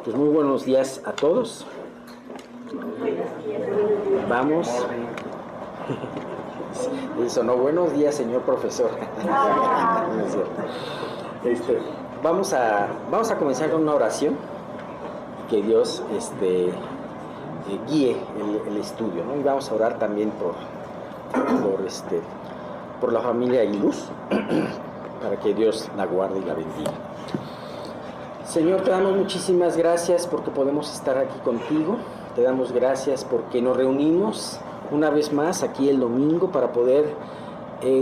Pues muy buenos días a todos. Vamos. Eso, no, buenos días, señor profesor. No es cierto. Vamos a comenzar con una oración. Que Dios guíe el estudio, ¿no? Y vamos a orar también por la familia Aguiluz, para que Dios la guarde y la bendiga. Señor, te damos muchísimas gracias porque podemos estar aquí contigo. Te damos gracias porque nos reunimos una vez más aquí el domingo para poder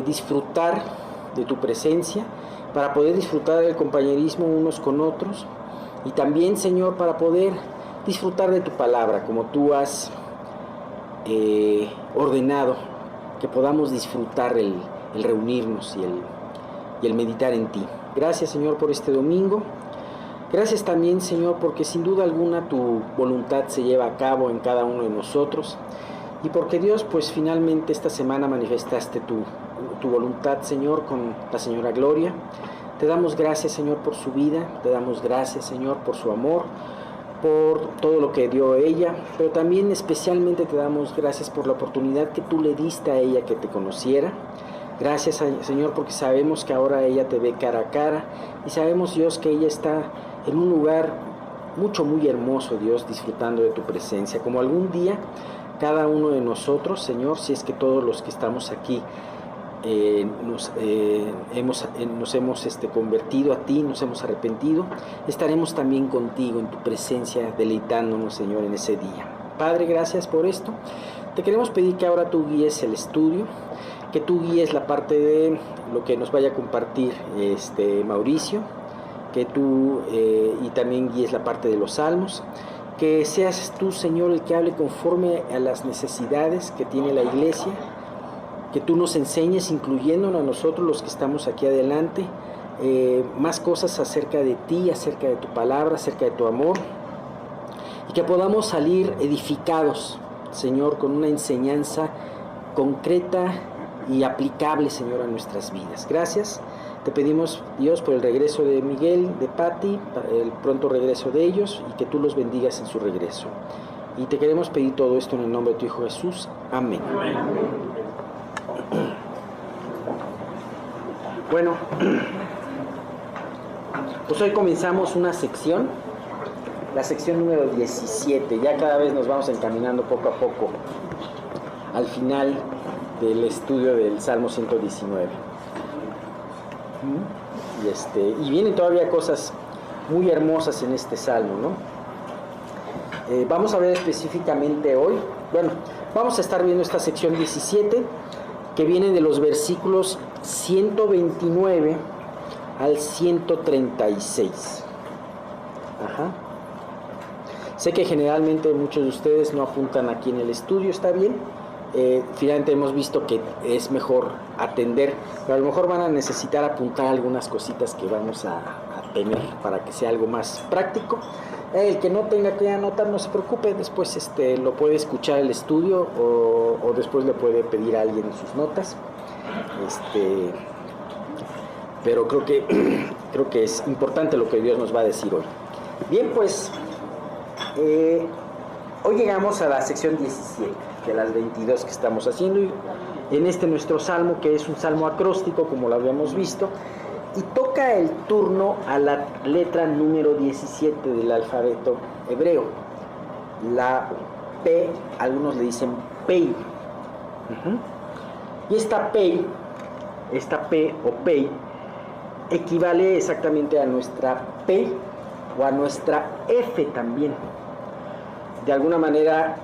disfrutar de tu presencia, para poder disfrutar del compañerismo unos con otros y también, Señor, para poder disfrutar de tu palabra como tú has ordenado, que podamos disfrutar el reunirnos y el meditar en ti. Gracias, Señor, por este domingo. Gracias también, Señor, porque sin duda alguna tu voluntad se lleva a cabo en cada uno de nosotros y porque Dios, pues finalmente esta semana manifestaste tu voluntad, Señor, con la señora Gloria. Te damos gracias, Señor, por su vida, te damos gracias, Señor, por su amor, por todo lo que dio ella, pero también especialmente te damos gracias por la oportunidad que tú le diste a ella que te conociera. Gracias, Señor, porque sabemos que ahora ella te ve cara a cara y sabemos, Dios, que ella está en un lugar muy hermoso, Dios, disfrutando de tu presencia, como algún día cada uno de nosotros, Señor, si es que todos los que estamos aquí nos hemos convertido a ti, nos hemos arrepentido, estaremos también contigo en tu presencia, deleitándonos, Señor, en ese día. Padre, gracias por esto. Te queremos pedir que ahora tú guíes el estudio, que tú guíes la parte de lo que nos vaya a compartir Mauricio, que tú y también guíes la parte de los salmos, que seas tú, Señor, el que hable conforme a las necesidades que tiene la iglesia, que tú nos enseñes, incluyéndonos a nosotros los que estamos aquí adelante, más cosas acerca de ti, acerca de tu palabra, acerca de tu amor, y que podamos salir edificados, Señor, con una enseñanza concreta y aplicable, Señor, a nuestras vidas. Gracias. Te pedimos, Dios, por el regreso de Miguel, de Patti, el pronto regreso de ellos y que tú los bendigas en su regreso. Y te queremos pedir todo esto en el nombre de tu Hijo Jesús. Amén. Amén. Bueno, pues hoy comenzamos una sección, la sección número 17. Ya cada vez nos vamos encaminando poco a poco al final del estudio del Salmo 119. Y vienen todavía cosas muy hermosas en este salmo, ¿no? Vamos a ver específicamente hoy, vamos a estar viendo esta sección 17 que viene de los versículos 129 al 136. Sé que generalmente muchos de ustedes no apuntan aquí en el estudio, está bien. Finalmente hemos visto que es mejor atender, pero a lo mejor van a necesitar apuntar algunas cositas que vamos a tener para que sea algo más práctico. El que no tenga que anotar, no se preocupe, después lo puede escuchar el estudio o después le puede pedir a alguien sus notas. Pero creo que es importante lo que Dios nos va a decir hoy. Bien, pues hoy llegamos a la sección 17 de las 22 que estamos haciendo, y en nuestro salmo, que es un salmo acróstico como lo habíamos visto, y toca el turno a la letra número 17 del alfabeto hebreo, la P, algunos le dicen Pei. Y esta P o Pei equivale exactamente a nuestra P o a nuestra F también. De alguna manera,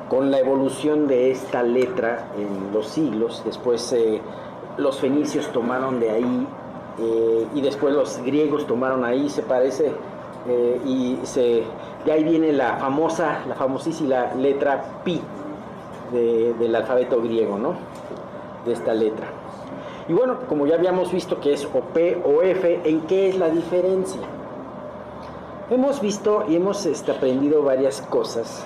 con la evolución de esta letra en los siglos, después los fenicios tomaron de ahí y después los griegos tomaron ahí, se parece, de ahí viene la famosísima letra Pi del alfabeto griego, ¿no? De esta letra. Y bueno, como ya habíamos visto que es o P o F, ¿en qué es la diferencia? Hemos visto y hemos aprendido varias cosas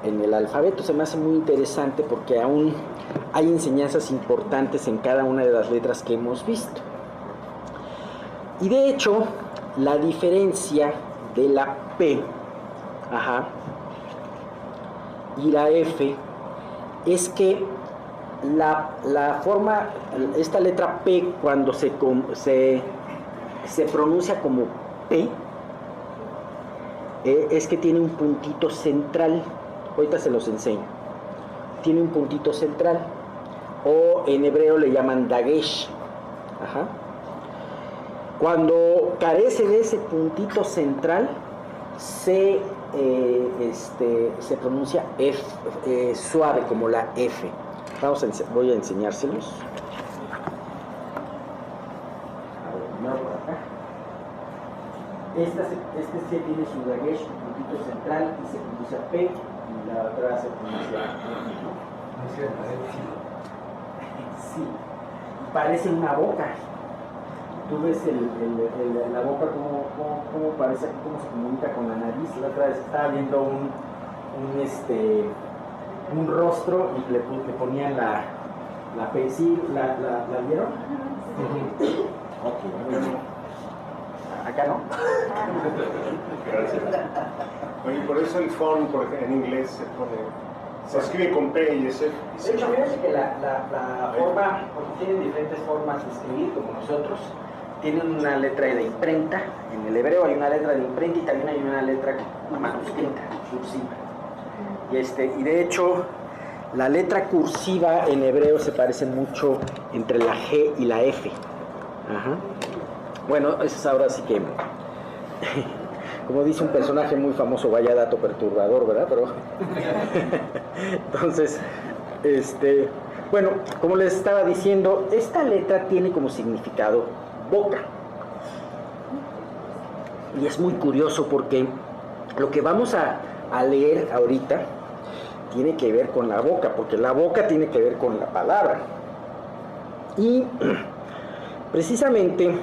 en el alfabeto. Se me hace muy interesante porque aún hay enseñanzas importantes en cada una de las letras que hemos visto. Y de hecho, la diferencia de la P, ajá, y la F, es que la forma, esta letra P, cuando se pronuncia como P, es que tiene un puntito central. Ahorita se los enseño. Tiene un puntito central, o en hebreo le llaman dagesh. Ajá. Cuando carece de ese puntito central, se pronuncia F, suave, como la F. Voy a enseñárselos. Este sí tiene su dagesh, un puntito central, y se pronuncia P, y la otra se pronuncia sí, parece una boca. Tú ves la boca cómo parece, cómo se comunica con la nariz. La otra vez estaba viendo un rostro y le ponían la P. ¿Sí? ¿La vieron? Ok, bueno. Acá no. Gracias. Oye, por eso el phone, porque en inglés se escribe con P y S. De hecho, fíjense que la forma, porque tienen diferentes formas de escribir, como nosotros, tienen una letra de imprenta. En el hebreo hay una letra de imprenta y también hay una letra manuscrita, cursiva. Y de hecho, la letra cursiva en hebreo se parece mucho entre la G y la F. Ajá. Bueno, eso es ahora sí que, como dice un personaje muy famoso, vaya dato perturbador, ¿verdad? Pero entonces, bueno, como les estaba diciendo, esta letra tiene como significado boca. Y es muy curioso porque lo que vamos a leer ahorita tiene que ver con la boca, porque la boca tiene que ver con la palabra. Y precisamente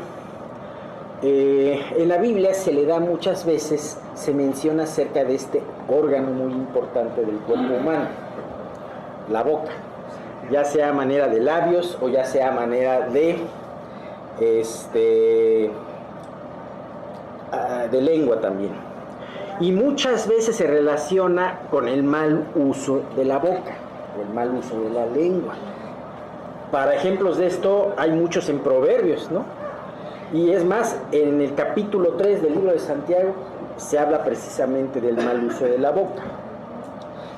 en la Biblia se le da muchas veces, se menciona acerca de este órgano muy importante del cuerpo humano, la boca, ya sea a manera de labios o ya sea a manera de lengua también. Y muchas veces se relaciona con el mal uso de la boca, o el mal uso de la lengua. Para ejemplos de esto hay muchos en Proverbios, ¿no? Y es más, en el capítulo 3 del libro de Santiago se habla precisamente del mal uso de la boca.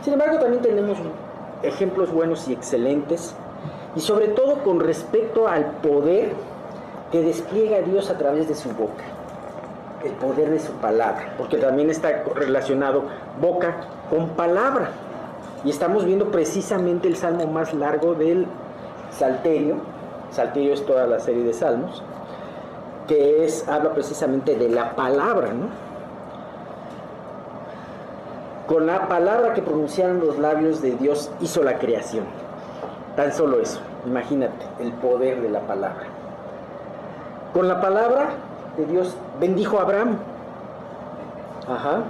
Sin embargo, también tenemos ejemplos buenos y excelentes, y sobre todo con respecto al poder que despliega Dios a través de su boca, el poder de su palabra, porque también está relacionado boca con palabra. Y estamos viendo precisamente el salmo más largo del Salterio. Salterio es toda la serie de salmos, que habla precisamente de la palabra, ¿no? Con la palabra que pronunciaron los labios de Dios hizo la creación. Tan solo eso, imagínate, el poder de la palabra. Con la palabra de Dios bendijo a Abraham. Ajá.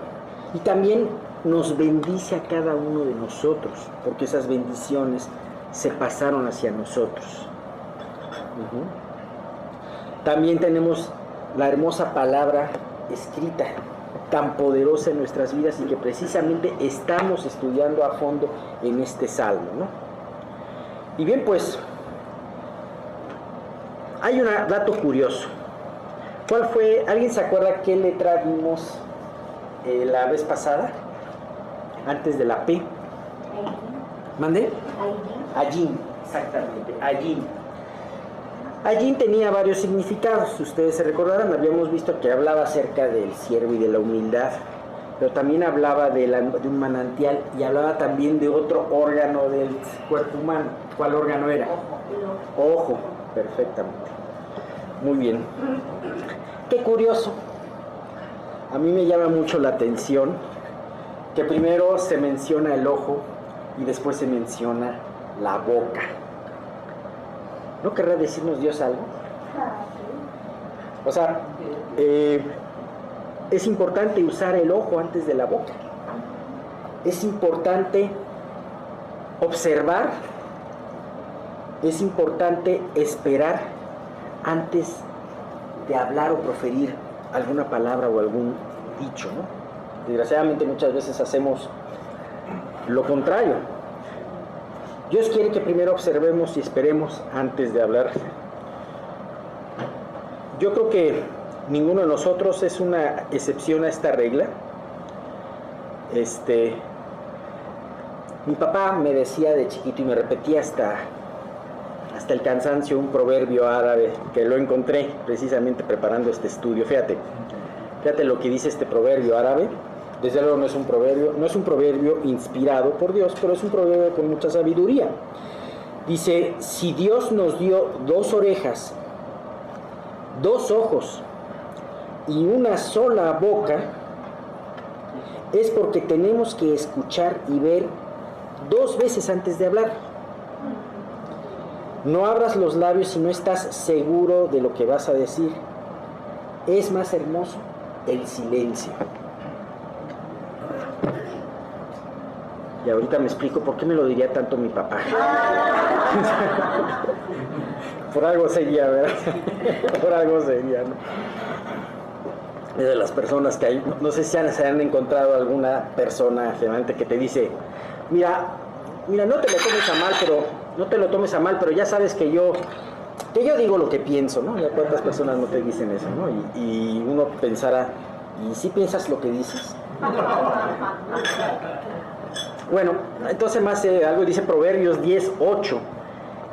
Y también nos bendice a cada uno de nosotros, porque esas bendiciones se pasaron hacia nosotros. También tenemos la hermosa palabra escrita, tan poderosa en nuestras vidas y que precisamente estamos estudiando a fondo en este salmo, ¿no? Y bien, pues, hay un dato curioso. ¿Cuál fue? ¿Alguien se acuerda qué letra vimos la vez pasada? Antes de la P. ¿Mande? Allín, exactamente, allín. Allí tenía varios significados. Ustedes se recordarán, habíamos visto que hablaba acerca del siervo y de la humildad, pero también hablaba de un manantial y hablaba también de otro órgano del cuerpo humano. ¿Cuál órgano era? Ojo, perfectamente. Muy bien. Qué curioso. A mí me llama mucho la atención que primero se menciona el ojo y después se menciona la boca. ¿No querrá decirnos Dios algo? O sea, es importante usar el ojo antes de la boca. Es importante observar. Es importante esperar antes de hablar o proferir alguna palabra o algún dicho, ¿no? Desgraciadamente muchas veces hacemos lo contrario. Dios quiere que primero observemos y esperemos antes de hablar. Yo creo que ninguno de nosotros es una excepción a esta regla. Mi papá me decía de chiquito y me repetía hasta el cansancio un proverbio árabe que lo encontré precisamente preparando este estudio. Fíjate lo que dice este proverbio árabe. Desde luego no es un proverbio inspirado por Dios, pero es un proverbio con mucha sabiduría. Dice: si Dios nos dio 2 orejas, 2 ojos y una sola boca, es porque tenemos que escuchar y ver 2 veces antes de hablar. No abras los labios si no estás seguro de lo que vas a decir. Es más hermoso el silencio. Y ahorita me explico por qué me lo diría tanto mi papá. Por algo sería, ¿verdad? Por algo sería, ¿no? Es de las personas que hay, no sé si se han encontrado alguna persona generalmente que te dice: mira, no te lo tomes a mal, pero ya sabes que yo digo lo que pienso, ¿no? Ya cuántas personas no te dicen eso, ¿no? Y uno pensará: ¿y si piensas lo que dices? Bueno, entonces más algo dice Proverbios 10:8.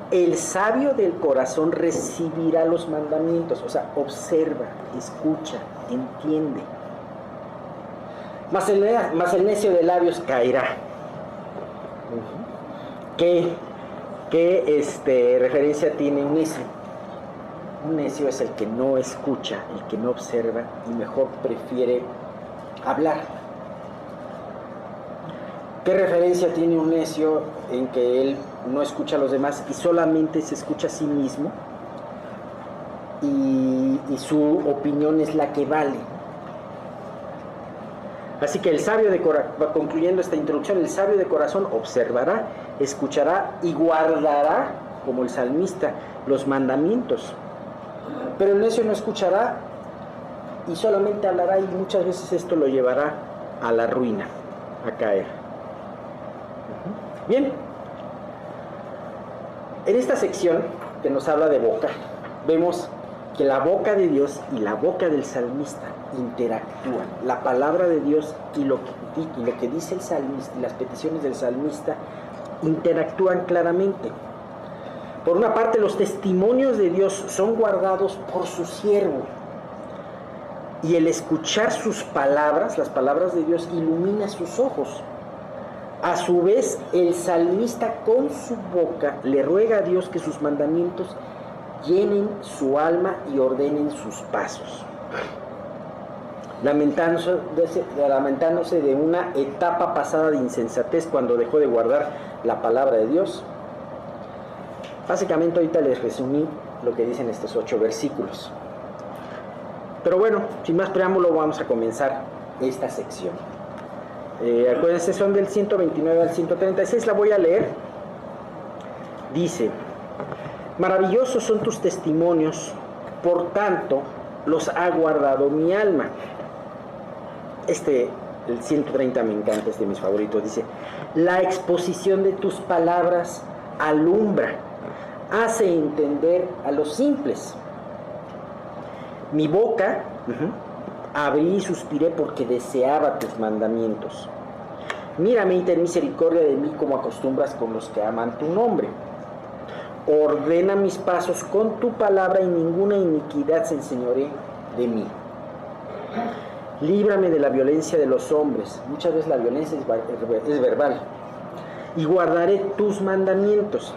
El sabio del corazón recibirá los mandamientos. O sea, observa, escucha, entiende. Mas el necio de labios caerá. ¿Qué referencia tiene un necio? Un necio es el que no escucha, el que no observa y mejor prefiere hablar. ¿Qué referencia tiene un necio en que él no escucha a los demás y solamente se escucha a sí mismo y su opinión es la que vale? Así que el sabio de corazón, concluyendo esta introducción, el sabio de corazón observará, escuchará y guardará, como el salmista, los mandamientos. Pero el necio no escuchará y solamente hablará, y muchas veces esto lo llevará a la ruina, a caer. Bien, en esta sección que nos habla de boca, vemos que la boca de Dios y la boca del salmista interactúan. La palabra de Dios y lo que dice el salmista y las peticiones del salmista interactúan claramente. Por una parte, los testimonios de Dios son guardados por su siervo, y el escuchar sus palabras, las palabras de Dios, ilumina sus ojos. A su vez, el salmista con su boca le ruega a Dios que sus mandamientos llenen su alma y ordenen sus pasos. Lamentándose de una etapa pasada de insensatez cuando dejó de guardar la palabra de Dios. Básicamente ahorita les resumí lo que dicen estos 8 versículos. Pero bueno, sin más preámbulo, vamos a comenzar esta sección. Acuérdense, son del 129 al 136, la voy a leer. Dice: maravillosos son tus testimonios, por tanto los ha guardado mi alma. El 130 me encanta, es de mis favoritos. Dice: la exposición de tus palabras alumbra, hace entender a los simples. Mi boca abrí y suspiré porque deseaba tus mandamientos. Mírame y ten misericordia de mí como acostumbras con los que aman tu nombre. Ordena mis pasos con tu palabra y ninguna iniquidad se enseñoree de mí. Líbrame de la violencia de los hombres. Muchas veces la violencia es verbal. Y guardaré tus mandamientos.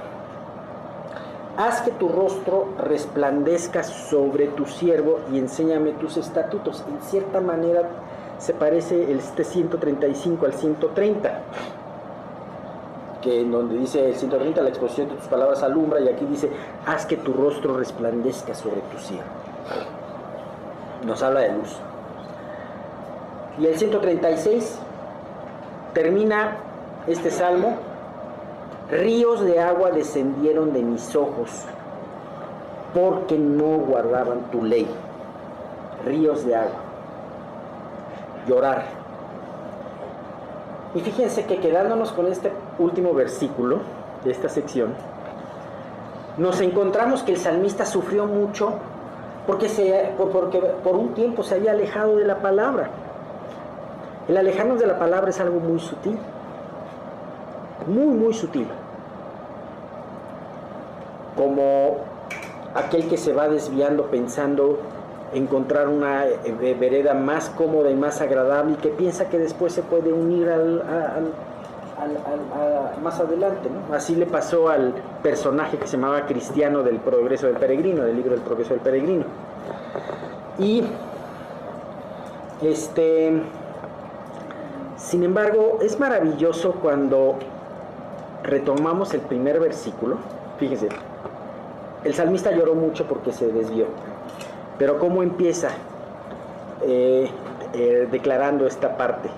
Haz que tu rostro resplandezca sobre tu siervo y enséñame tus estatutos. En cierta manera se parece este 135 al 130, que en donde dice el 130, la exposición de tus palabras alumbra, y aquí dice: haz que tu rostro resplandezca sobre tu siervo. Nos habla de luz. Y el 136 termina este salmo: ríos de agua descendieron de mis ojos, porque no guardaban tu ley. Ríos de agua. Llorar. Y fíjense que quedándonos con este último versículo de esta sección, nos encontramos que el salmista sufrió mucho porque por un tiempo se había alejado de la palabra. El alejarnos de la palabra es algo muy sutil, muy sutil, como aquel que se va desviando pensando encontrar una vereda más cómoda y más agradable y que piensa que después se puede unir más adelante, ¿no? Así le pasó al personaje que se llamaba Cristiano del Progreso del Peregrino, del libro del Progreso del Peregrino. Y sin embargo, es maravilloso cuando retomamos el primer versículo. Fíjense, el salmista lloró mucho porque se desvió. Pero ¿cómo empieza declarando esta parte?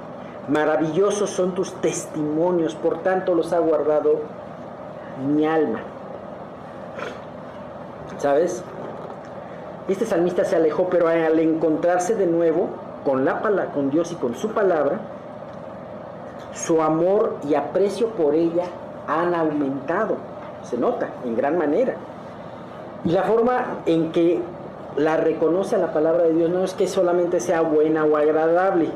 Maravillosos son tus testimonios, por tanto los ha guardado mi alma. ¿Sabes? Este salmista se alejó, pero al encontrarse de nuevo con Dios y con su palabra, su amor y aprecio por ella han aumentado. Se nota en gran manera. Y la forma en que la reconoce a la palabra de Dios no es que solamente sea buena o agradable,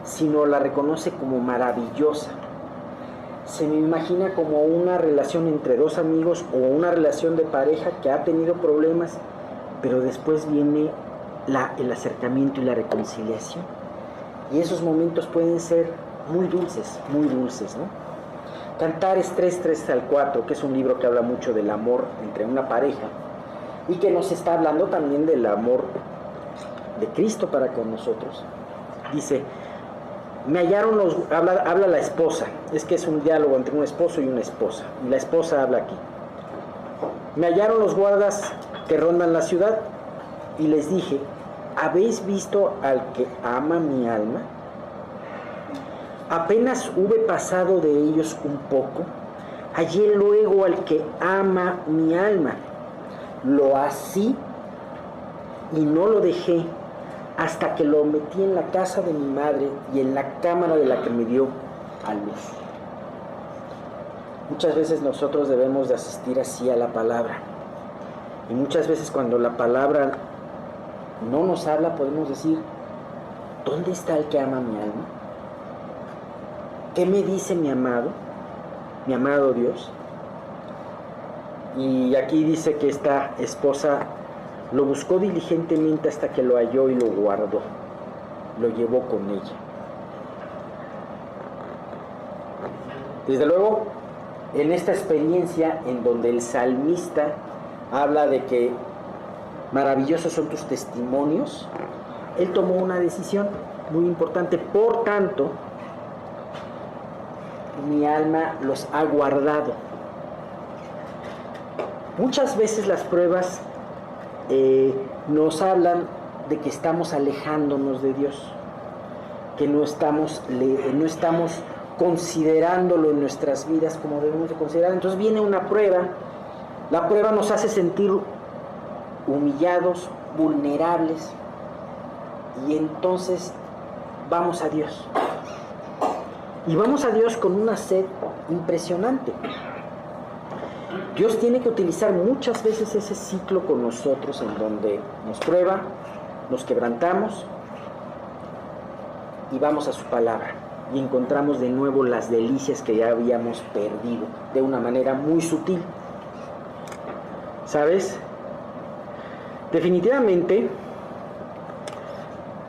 sino la reconoce como maravillosa. Se me imagina como una relación entre dos amigos o una relación de pareja que ha tenido problemas, pero después viene el acercamiento y la reconciliación. Y esos momentos pueden ser muy dulces, ¿no? Cantares 3 al 4, que es un libro que habla mucho del amor entre una pareja y que nos está hablando también del amor de Cristo para con nosotros. Dice, me hallaron habla la esposa, es que es un diálogo entre un esposo y una esposa, y la esposa habla aquí. Me hallaron los guardas que rondan la ciudad y les dije, ¿habéis visto al que ama mi alma? Apenas hube pasado de ellos un poco, hallé luego al que ama mi alma. Lo así y no lo dejé hasta que lo metí en la casa de mi madre y en la cámara de la que me dio a luz. Muchas veces nosotros debemos de asistir así a la palabra. Y muchas veces cuando la palabra no nos habla, podemos decir, ¿dónde está el que ama mi alma? ¿Qué me dice mi amado Dios? Y aquí dice que esta esposa lo buscó diligentemente hasta que lo halló y lo guardó, lo llevó con ella. Desde luego, en esta experiencia en donde el salmista habla de que maravillosos son tus testimonios, él tomó una decisión muy importante. Por tanto, mi alma los ha guardado. Muchas veces las pruebas nos hablan de que estamos alejándonos de Dios, que no estamos considerándolo en nuestras vidas como debemos de considerar. Entonces viene una prueba, la prueba nos hace sentir humillados, vulnerables, y entonces vamos a Dios. Y vamos a Dios con una sed impresionante. Dios tiene que utilizar muchas veces ese ciclo con nosotros en donde nos prueba, nos quebrantamos y vamos a su palabra y encontramos de nuevo las delicias que ya habíamos perdido de una manera muy sutil. ¿Sabes? Definitivamente,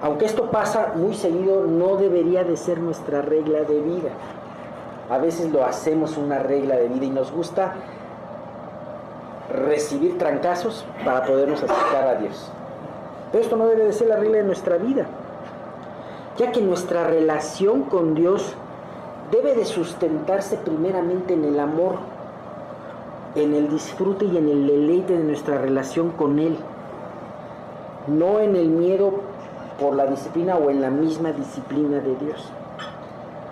aunque esto pasa muy seguido, no debería de ser nuestra regla de vida. A veces lo hacemos una regla de vida y nos gusta recibir trancazos para podernos acercar a Dios. Pero esto no debe de ser la regla de nuestra vida, ya que nuestra relación con Dios debe de sustentarse primeramente en el amor, en el disfrute y en el deleite de nuestra relación con Él, no en el miedo por la disciplina o en la misma disciplina de Dios.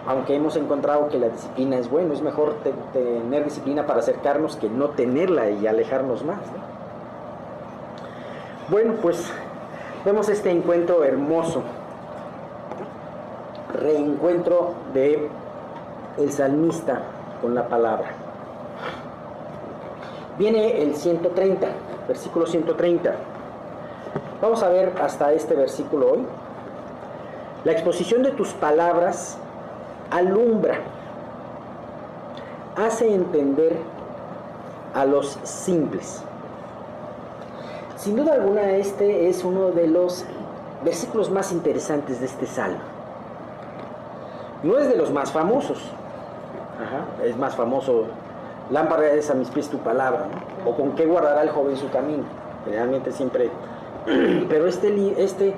Aunque hemos encontrado que la disciplina es bueno, es mejor tener disciplina para acercarnos que no tenerla y alejarnos más, ¿no? Bueno, pues vemos este encuentro hermoso, reencuentro de el salmista con la palabra. Viene el 130, versículo 130. Vamos a ver hasta este versículo hoy. La exposición de tus palabras alumbra, hace entender a los simples. Sin duda alguna, este es uno de los versículos más interesantes de este salmo. No es de los más famosos. Es más famoso: lámpara es a mis pies tu palabra, ¿no? O con qué guardará el joven su camino. Generalmente siempre. Pero este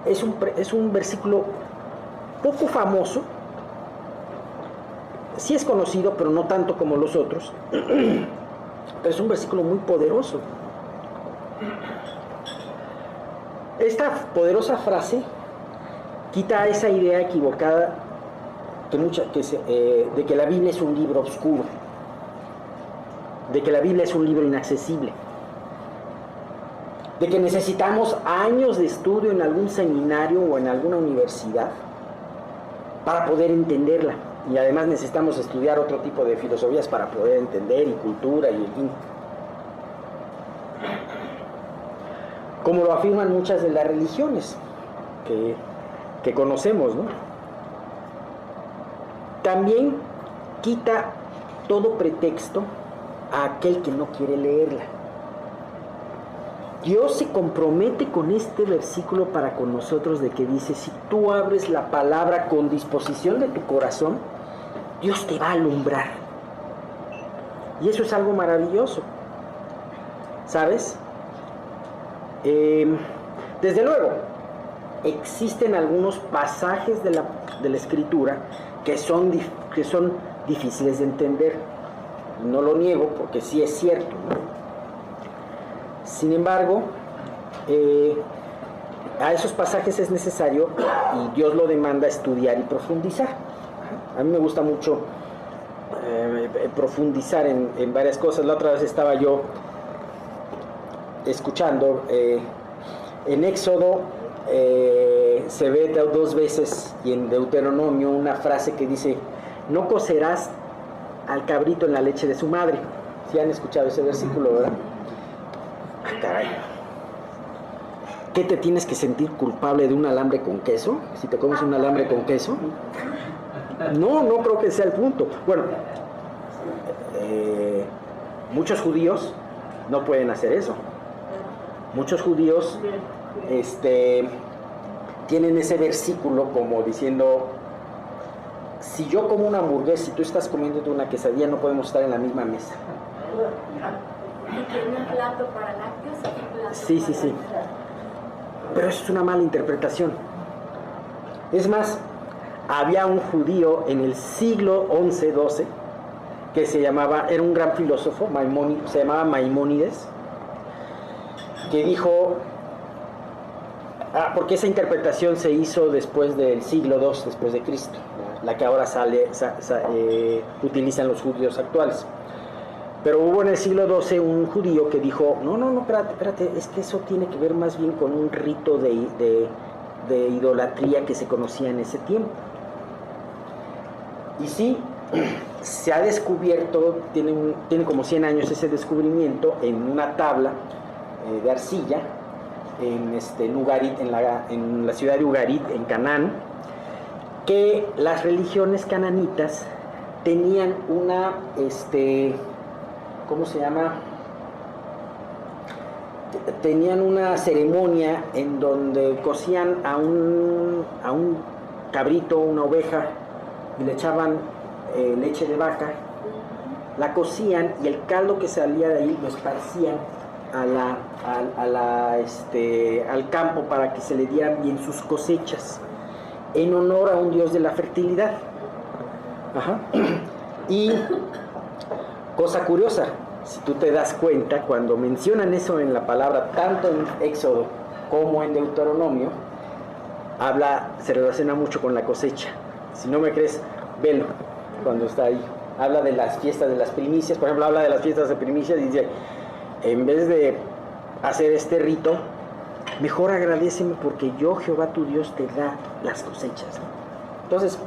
es un versículo poco famoso. Sí es conocido, pero no tanto como los otros. Pero es un versículo muy poderoso. Esta poderosa frase quita esa idea equivocada de que la Biblia es un libro oscuro, de que la Biblia es un libro inaccesible, de que necesitamos años de estudio en algún seminario o en alguna universidad para poder entenderla, y además necesitamos estudiar otro tipo de filosofías para poder entender, y cultura, y en fin, como lo afirman muchas de las religiones que conocemos, ¿no? También quita todo pretexto a aquel que no quiere leerla. Dios se compromete con este versículo para con nosotros, de que dice: si tú abres la palabra con disposición de tu corazón, Dios te va a alumbrar. Y eso es algo maravilloso, ¿sabes? Desde luego, existen algunos pasajes de la Escritura que son difíciles de entender. No lo niego, porque sí es cierto, ¿no? Sin embargo, a esos pasajes es necesario, y Dios lo demanda, estudiar y profundizar. A mí me gusta mucho profundizar en varias cosas. La otra vez estaba yo escuchando en Éxodo, se ve 2 veces, y en Deuteronomio una frase que dice: no cocerás al cabrito en la leche de su madre. ¿Sí han escuchado ese versículo, verdad? ¡Ah, caray! ¿Qué, te tienes que sentir culpable de un alambre con queso? Si te comes un alambre con queso. No creo que sea el punto. Bueno, muchos judíos no pueden hacer eso. Muchos judíos tienen ese versículo como diciendo: si yo como una hamburguesa y tú estás comiéndote una quesadilla, no podemos estar en la misma mesa. ¿Un plato para lácteos? Sí. Pero eso es una mala interpretación. Es más, había un judío en el siglo XI-XII que era un gran filósofo, se llamaba Maimónides, que dijo, porque esa interpretación se hizo después del siglo II después de Cristo, la que ahora utilizan los judíos actuales. Pero hubo en el siglo XII un judío que dijo: no, espérate, es que eso tiene que ver más bien con un rito de idolatría que se conocía en ese tiempo. Y sí, se ha descubierto, tiene como 100 años ese descubrimiento, en una tabla de arcilla en Ugarit, en la ciudad de Ugarit, en Canaán, que las religiones cananitas tenían una ¿cómo se llama? Tenían una ceremonia en donde cocían a un cabrito, una oveja, y le echaban leche de vaca, la cocían, y el caldo que salía de ahí lo esparcían al campo para que se le dieran bien sus cosechas, en honor a un dios de la fertilidad. Y cosa curiosa, si tú te das cuenta, cuando mencionan eso en la palabra, tanto en Éxodo como en Deuteronomio, se relaciona mucho con la cosecha. Si no me crees, velo cuando está ahí. Habla de las fiestas de las primicias, por ejemplo, habla de las fiestas de primicias y dice: en vez de hacer este rito, mejor agradéceme porque yo, Jehová tu Dios, te da las cosechas. Entonces,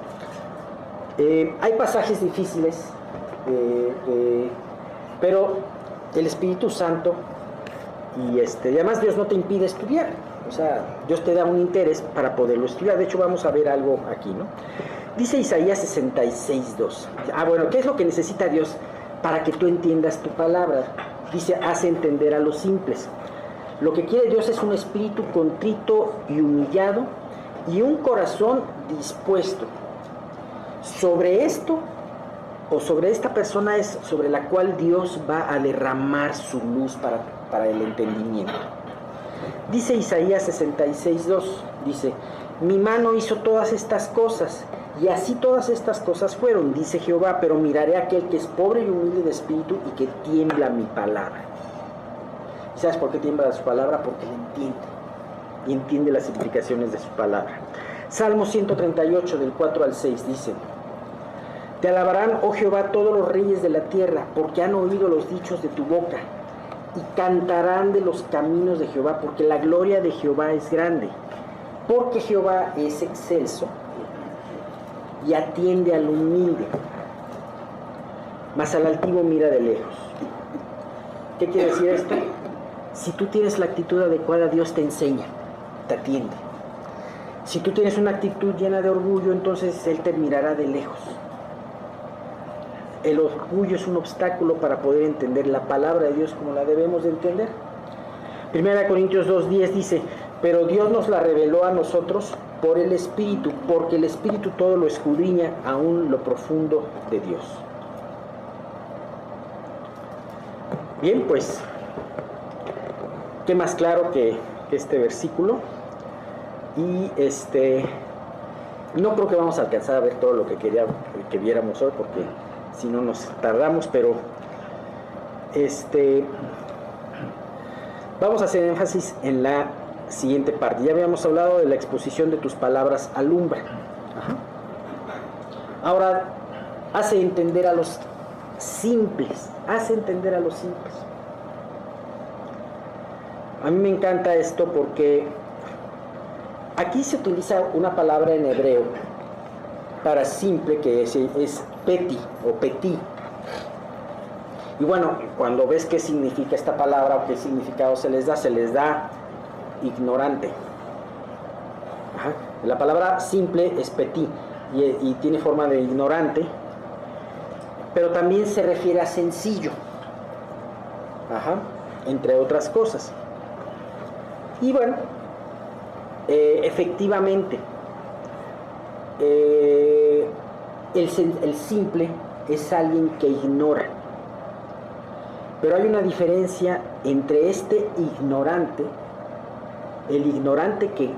Hay pasajes difíciles, pero el Espíritu Santo, y además Dios no te impide estudiar, o sea, Dios te da un interés para poderlo estudiar. De hecho, vamos a ver algo aquí, ¿no? Dice Isaías 66:2. Bueno, ¿qué es lo que necesita Dios para que tú entiendas tu palabra? Dice, hace entender a los simples. Lo que quiere Dios es un espíritu contrito y humillado y un corazón dispuesto. Sobre esto, o sobre esta persona, es sobre la cual Dios va a derramar su luz para el entendimiento. Dice Isaías 66:2, dice, mi mano hizo todas estas cosas, y así todas estas cosas fueron, dice Jehová, pero miraré a aquel que es pobre y humilde de espíritu y que tiembla mi palabra. ¿Sabes por qué tiembla su palabra? Porque la entiende, y entiende las implicaciones de su palabra. Salmo 138, del 4 al 6, dice, te alabarán, oh Jehová, todos los reyes de la tierra, porque han oído los dichos de tu boca, y cantarán de los caminos de Jehová, porque la gloria de Jehová es grande, porque Jehová es excelso, y atiende al humilde, mas al altivo mira de lejos. ¿Qué quiere decir esto? Si tú tienes la actitud adecuada, Dios te enseña, te atiende. Si tú tienes una actitud llena de orgullo, entonces Él te mirará de lejos. El orgullo es un obstáculo para poder entender la palabra de Dios como la debemos de entender. 1 Corintios 2:10 dice, pero Dios nos la reveló a nosotros por el Espíritu, porque el Espíritu todo lo escudriña, aún lo profundo de Dios. Bien, pues, qué más claro que este versículo. Y no creo que vamos a alcanzar a ver todo lo que quería que viéramos hoy, porque si no nos tardamos, pero vamos a hacer énfasis en la siguiente parte. Ya habíamos hablado de la exposición de tus palabras alumbra. Ahora, hace entender a los simples, A mí me encanta esto porque aquí se utiliza una palabra en hebreo para simple que es peti o petit. Y bueno, cuando ves qué significa esta palabra o qué significado se les da ignorante. La palabra simple es petit y tiene forma de ignorante, pero también se refiere a sencillo, entre otras cosas. Y bueno, efectivamente, el simple es alguien que ignora. Pero hay una diferencia entre este ignorante, el ignorante que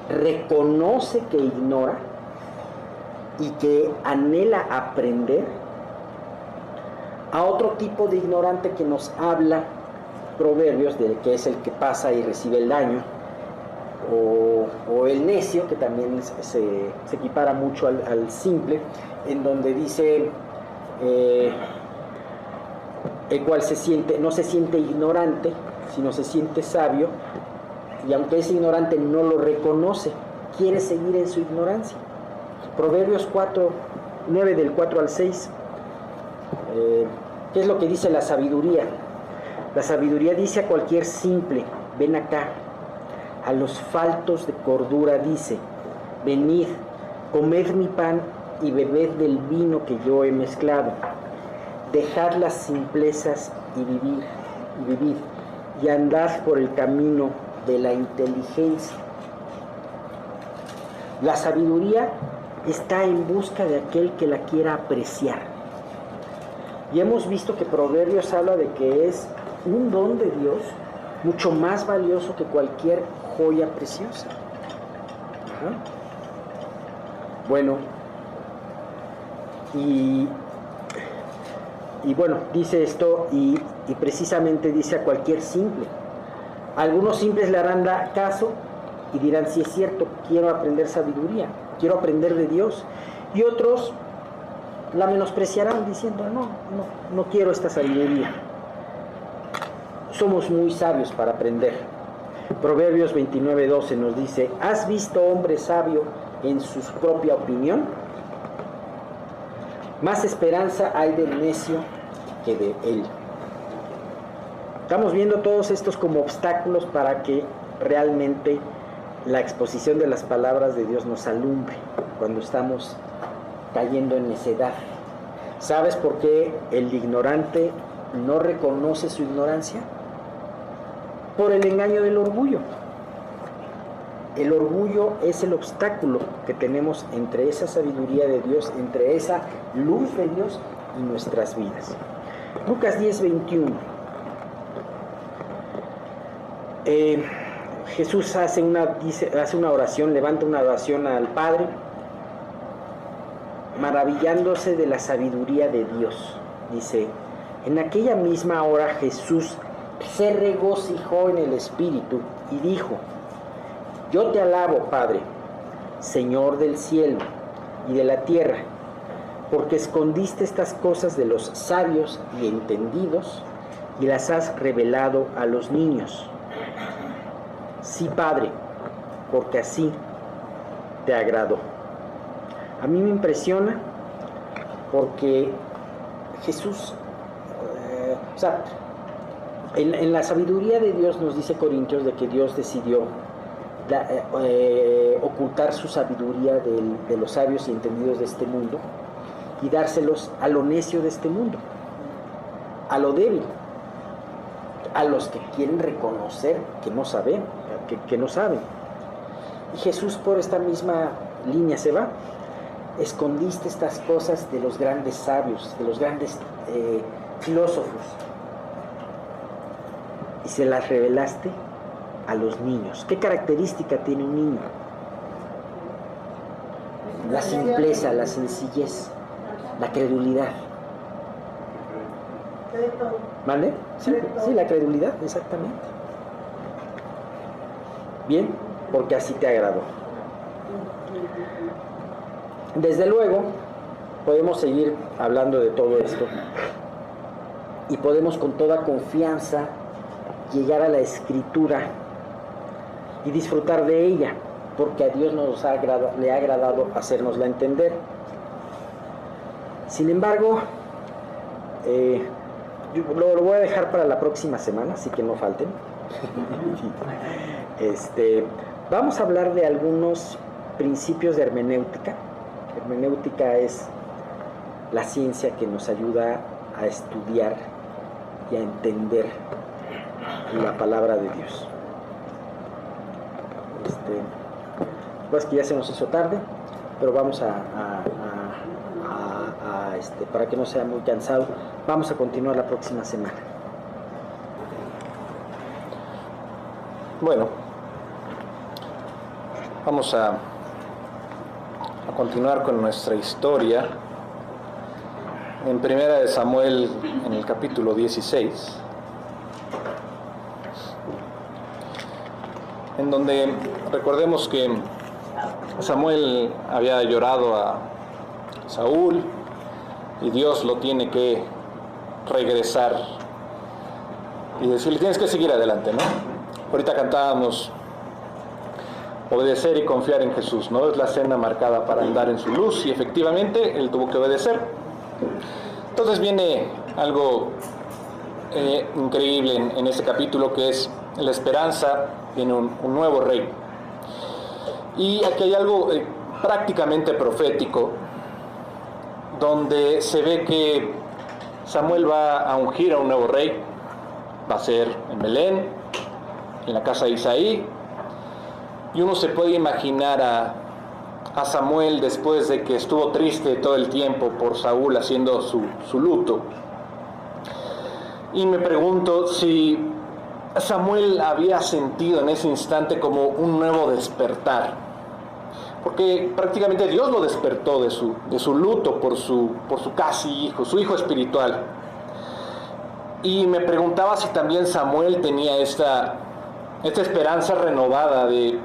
reconoce que ignora y que anhela aprender, a otro tipo de ignorante que nos habla Proverbios, de que es el que pasa y recibe el daño, o el necio, que también se equipara mucho al simple, en donde dice el cual no se siente ignorante, sino se siente sabio, y aunque es ignorante no lo reconoce, quiere seguir en su ignorancia. Proverbios 9 del 4 al 6. ¿Qué es lo que dice la sabiduría? La sabiduría dice a cualquier simple, ven acá. A los faltos de cordura dice, venid, comed mi pan y bebed del vino que yo he mezclado. Dejad las simplezas y vivid, y andad por el camino de la inteligencia. La sabiduría está en busca de aquel que la quiera apreciar. Y hemos visto que Proverbios habla de que es un don de Dios mucho más valioso que cualquier joya preciosa. Bueno, y bueno, dice esto y precisamente dice a cualquier simple. Algunos simples le harán caso y dirán, sí es cierto, quiero aprender sabiduría, quiero aprender de Dios. Y otros la menospreciarán diciendo, no quiero esta sabiduría. Somos muy sabios para aprender. Proverbios 29:12 nos dice, ¿has visto hombre sabio en su propia opinión? Más esperanza hay del necio que de él. Estamos viendo todos estos como obstáculos para que realmente la exposición de las palabras de Dios nos alumbre cuando estamos cayendo en necedad. ¿Sabes por qué el ignorante no reconoce su ignorancia? Por el engaño del orgullo. El orgullo es el obstáculo que tenemos entre esa sabiduría de Dios, entre esa luz de Dios y nuestras vidas. Lucas 10:21. Jesús hace una oración, levanta una oración al Padre, maravillándose de la sabiduría de Dios. Dice: en aquella misma hora Jesús se regocijó en el Espíritu y dijo: yo te alabo, Padre, Señor del cielo y de la tierra, porque escondiste estas cosas de los sabios y entendidos y las has revelado a los niños. Sí, Padre, porque así te agradó. A mí me impresiona porque Jesús, en la sabiduría de Dios nos dice Corintios de que Dios decidió ocultar su sabiduría de los sabios y entendidos de este mundo y dárselos a lo necio de este mundo, a lo débil, a los que quieren reconocer que no saben, que no saben. Y Jesús por esta misma línea se va. Escondiste estas cosas de los grandes sabios, de los grandes filósofos, y se las revelaste a los niños. ¿Qué característica tiene un niño? La simpleza, la sencillez, la credulidad. ¿Vale? Sí, la credulidad, exactamente. Bien, porque así te agradó. Desde luego, podemos seguir hablando de todo esto y podemos con toda confianza llegar a la Escritura y disfrutar de ella, porque a Dios le ha agradado hacérnosla entender. Sin embargo, lo voy a dejar para la próxima semana, así que no falten. Vamos a hablar de algunos principios de hermenéutica. Hermenéutica es la ciencia que nos ayuda a estudiar y a entender la palabra de Dios. Pues que ya se nos hizo tarde, pero vamos para que no sea muy cansado, vamos a continuar la próxima semana. Bueno, vamos a continuar con nuestra historia en Primera de Samuel, en el capítulo 16, en donde recordemos que Samuel había llorado a Saúl y Dios lo tiene que regresar y decirle: tienes que seguir adelante, ¿no? Ahorita cantábamos obedecer y confiar en Jesús, ¿no? Es la senda marcada para andar en su luz, y efectivamente él tuvo que obedecer. Entonces viene algo increíble en este capítulo, que es la esperanza. Viene un nuevo rey, y aquí hay algo prácticamente profético, donde se ve que Samuel va a ungir a un nuevo rey. Va a ser en Belén, en la casa de Isaí, y uno se puede imaginar a Samuel después de que estuvo triste todo el tiempo por Saúl haciendo su luto. Y me pregunto si Samuel había sentido en ese instante como un nuevo despertar, porque prácticamente Dios lo despertó de su luto por su casi hijo, su hijo espiritual. Y me preguntaba si también Samuel tenía esta esperanza renovada de: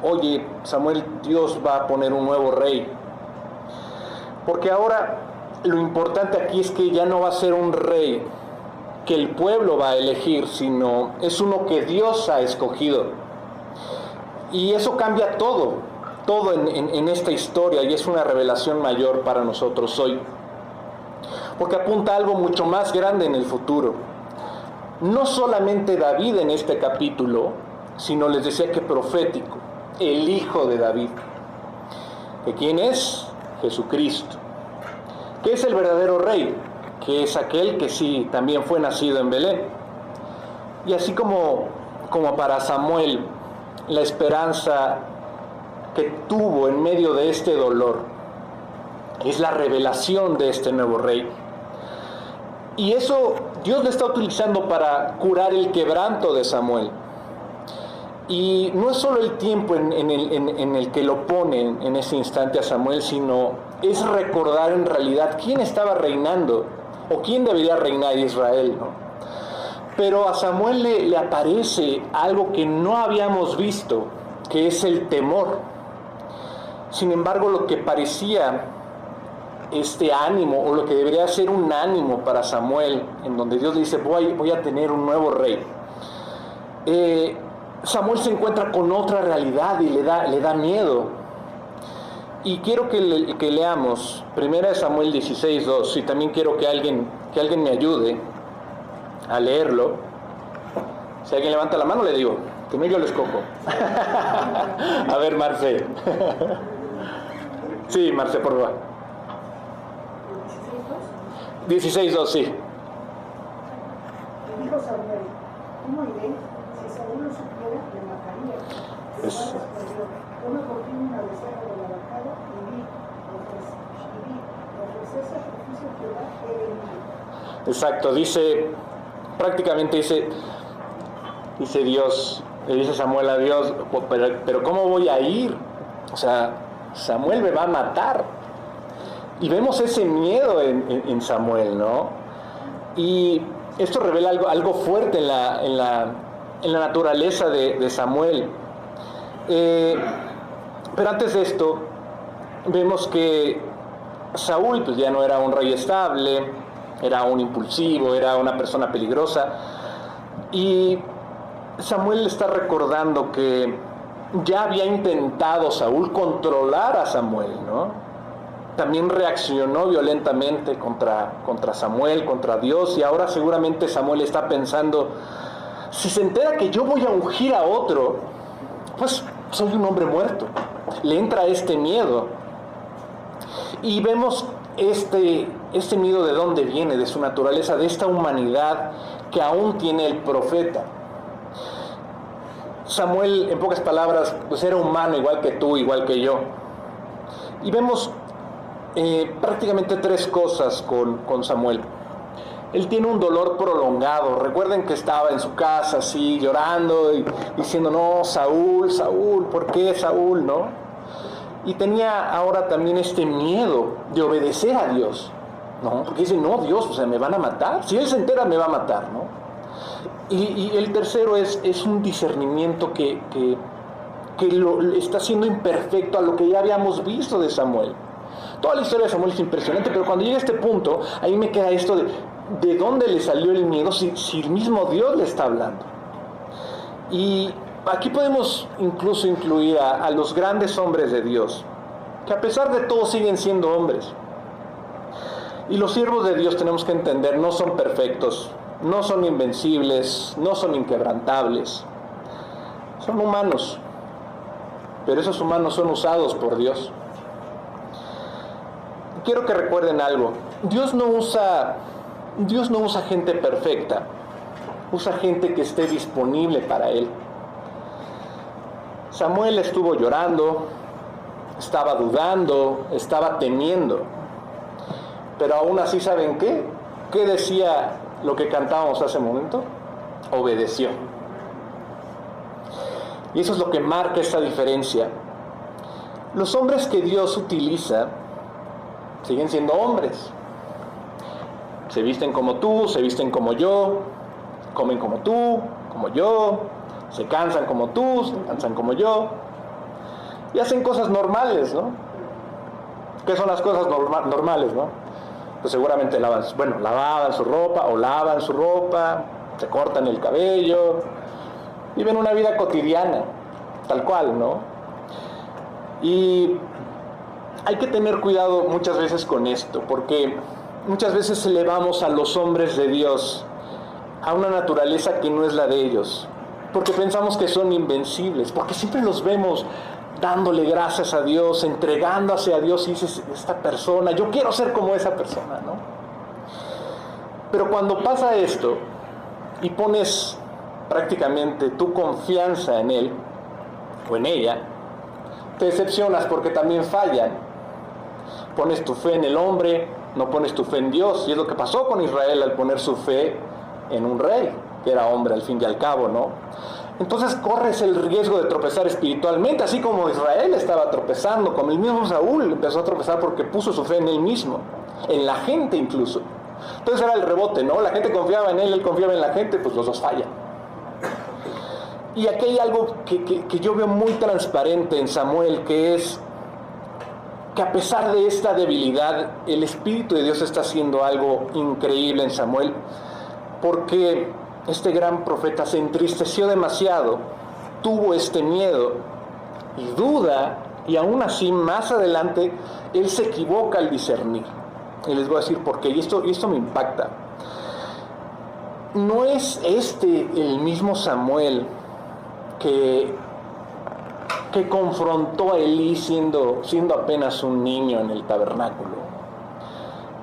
oye, Samuel, Dios va a poner un nuevo rey. Porque ahora lo importante aquí es que ya no va a ser un rey que el pueblo va a elegir, sino es uno que Dios ha escogido. Y eso cambia todo en esta historia, y es una revelación mayor para nosotros hoy. porque apunta a algo mucho más grande en el futuro. No solamente David en este capítulo, sino les decía que profético, el hijo de David. ¿Que quién es? Jesucristo. ¿Qué es el verdadero rey? Que es aquel que sí también fue nacido en Belén. Y así como para Samuel, la esperanza que tuvo en medio de este dolor es la revelación de este nuevo rey. Y eso Dios lo está utilizando para curar el quebranto de Samuel. Y no es solo el tiempo en el que lo pone en ese instante a Samuel, sino es recordar en realidad quién estaba reinando o quién debería reinar Israel, ¿no? Pero a Samuel le aparece algo que no habíamos visto, que es el temor. Sin embargo, lo que parecía este ánimo, o lo que debería ser un ánimo para Samuel, en donde Dios le dice, voy a tener un nuevo rey, Samuel se encuentra con otra realidad y le da miedo. Y quiero que leamos 1 Samuel 16:2, y también quiero que alguien me ayude a leerlo. Si alguien levanta la mano, le digo, que no, yo lo escojo. A ver, Marce. Sí, Marce, por favor. 16:2, sí. Le dijo Samuel, ¿cómo iré? Si Saúl lo supiera, le mataría. Pero no respondió, toma por fin una becerra de la vacada y vi, ofrecer sacrificio a Jehová he venido. Exacto, prácticamente dice Dios, le dice Samuel a Dios, pero ¿cómo voy a ir? O sea, Samuel me va a matar. Y vemos ese miedo en Samuel, ¿no? Y esto revela algo fuerte en la naturaleza de Samuel. Pero antes de esto, vemos que Saúl pues ya no era un rey estable, era un impulsivo, era una persona peligrosa. Y Samuel está recordando que ya había intentado Saúl controlar a Samuel, ¿no? También reaccionó violentamente contra Samuel, contra Dios, y ahora seguramente Samuel está pensando, si se entera que yo voy a ungir a otro, pues soy un hombre muerto. Le entra este miedo. Y vemos este miedo de dónde viene, de su naturaleza, de esta humanidad que aún tiene el profeta. Samuel, en pocas palabras, pues era humano igual que tú, igual que yo. Y vemos prácticamente tres cosas con Samuel. Él tiene un dolor prolongado. Recuerden que estaba en su casa así llorando y diciendo, no, Saúl, ¿por qué Saúl? ¿No? Y tenía ahora también este miedo de obedecer a Dios, ¿no? Porque dice, no, Dios, o sea, me van a matar. Si él se entera, me va a matar, ¿no? Y el tercero es un discernimiento que lo está siendo imperfecto a lo que ya habíamos visto de Samuel. Toda la historia de Samuel es impresionante, pero cuando llega a este punto, ahí me queda esto de dónde le salió el miedo si el mismo Dios le está hablando. Y aquí podemos incluso incluir a los grandes hombres de Dios, que a pesar de todo siguen siendo hombres. Y los siervos de Dios, tenemos que entender, no son perfectos, no son invencibles, no son inquebrantables. Son humanos, pero esos humanos son usados por Dios. Quiero que recuerden algo. Dios no usa gente perfecta, usa gente que esté disponible para Él. Samuel estuvo llorando, estaba dudando, estaba temiendo, pero aún así, ¿saben qué? ¿Qué decía lo que cantábamos hace un momento? Obedeció. Y eso es lo que marca esta diferencia. Los hombres que Dios utiliza siguen siendo hombres. Se visten como tú, se visten como yo, comen como tú, como yo, se cansan como tú, se cansan como yo, y hacen cosas normales, ¿no? ¿Qué son las cosas normales, no? Pues seguramente lavan su ropa, o lavan su ropa, se cortan el cabello, viven una vida cotidiana, tal cual, ¿no? Y hay que tener cuidado muchas veces con esto, porque muchas veces elevamos a los hombres de Dios a una naturaleza que no es la de ellos, porque pensamos que son invencibles, porque siempre los vemos dándole gracias a Dios, entregándose a Dios, y dices, esta persona, yo quiero ser como esa persona, ¿no? Pero cuando pasa esto y pones prácticamente tu confianza en él o en ella, te decepcionas porque también fallan. Pones tu fe en el hombre, no pones tu fe en Dios, y es lo que pasó con Israel al poner su fe en un rey, que era hombre al fin y al cabo, ¿no? Entonces corres el riesgo de tropezar espiritualmente, así como Israel estaba tropezando, como el mismo Saúl empezó a tropezar porque puso su fe en él mismo, en la gente incluso. Entonces era el rebote, ¿no? La gente confiaba en él confiaba en la gente, pues los dos fallan. Y aquí hay algo que yo veo muy transparente en Samuel, que es que a pesar de esta debilidad, el Espíritu de Dios está haciendo algo increíble en Samuel, porque este gran profeta se entristeció demasiado, tuvo este miedo y duda, y aún así más adelante él se equivoca al discernir. Y les voy a decir por qué, y esto me impacta. ¿No es este el mismo Samuel que confrontó a Elí siendo apenas un niño en el tabernáculo?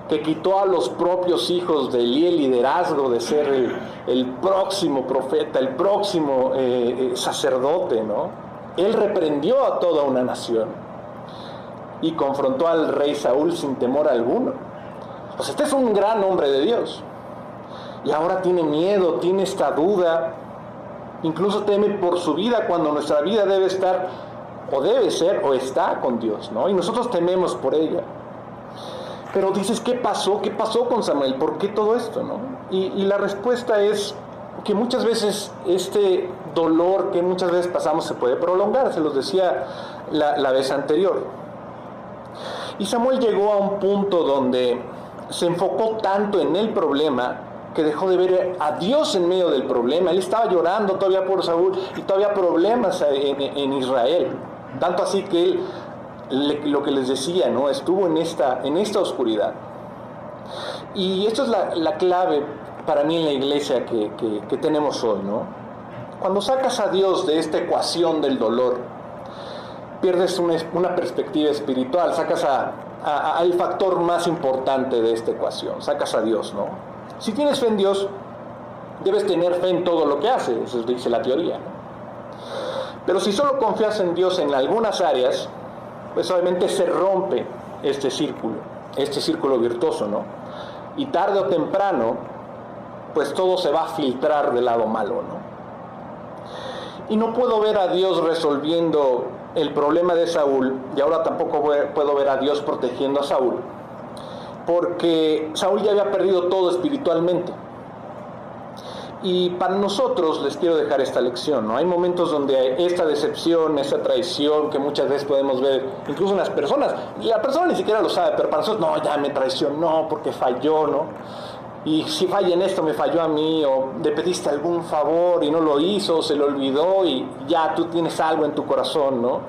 Que quitó a los propios hijos de Elí el liderazgo de ser el próximo profeta, el próximo sacerdote, ¿no? Él reprendió a toda una nación y confrontó al rey Saúl sin temor alguno. Pues este es un gran hombre de Dios, y ahora tiene miedo, tiene esta duda, incluso teme por su vida, cuando nuestra vida debe estar, o debe ser, o está con Dios, ¿no? Y nosotros tememos por ella. Pero dices, ¿qué pasó? ¿Qué pasó con Samuel? ¿Por qué todo esto, no? Y la respuesta es que muchas veces este dolor que muchas veces pasamos se puede prolongar, se los decía la vez anterior. Y Samuel llegó a un punto donde se enfocó tanto en el problema que dejó de ver a Dios en medio del problema. Él estaba llorando todavía por Saúl y todavía problemas en Israel. Tanto así que él, lo que les decía, ¿no? Estuvo en esta oscuridad. Y esto es la clave para mí en la iglesia que tenemos hoy, ¿no? Cuando sacas a Dios de esta ecuación del dolor, pierdes una perspectiva espiritual, sacas al factor más importante de esta ecuación, sacas a Dios, ¿no? Si tienes fe en Dios, debes tener fe en todo lo que hace, eso dice la teoría, ¿no? Pero si solo confías en Dios en algunas áreas, pues obviamente se rompe este círculo virtuoso, ¿no? Y tarde o temprano, pues todo se va a filtrar del lado malo, ¿no? Y no puedo ver a Dios resolviendo el problema de Saúl, y ahora tampoco puedo ver a Dios protegiendo a Saúl, porque Saúl ya había perdido todo espiritualmente. Y para nosotros les quiero dejar esta lección, ¿no? Hay momentos donde esta decepción, esta traición que muchas veces podemos ver, incluso en las personas, y la persona ni siquiera lo sabe, pero para nosotros, no, ya me traicionó porque falló, ¿no? Y si falla en esto, me falló a mí, o le pediste algún favor y no lo hizo, se lo olvidó y ya tú tienes algo en tu corazón, ¿no?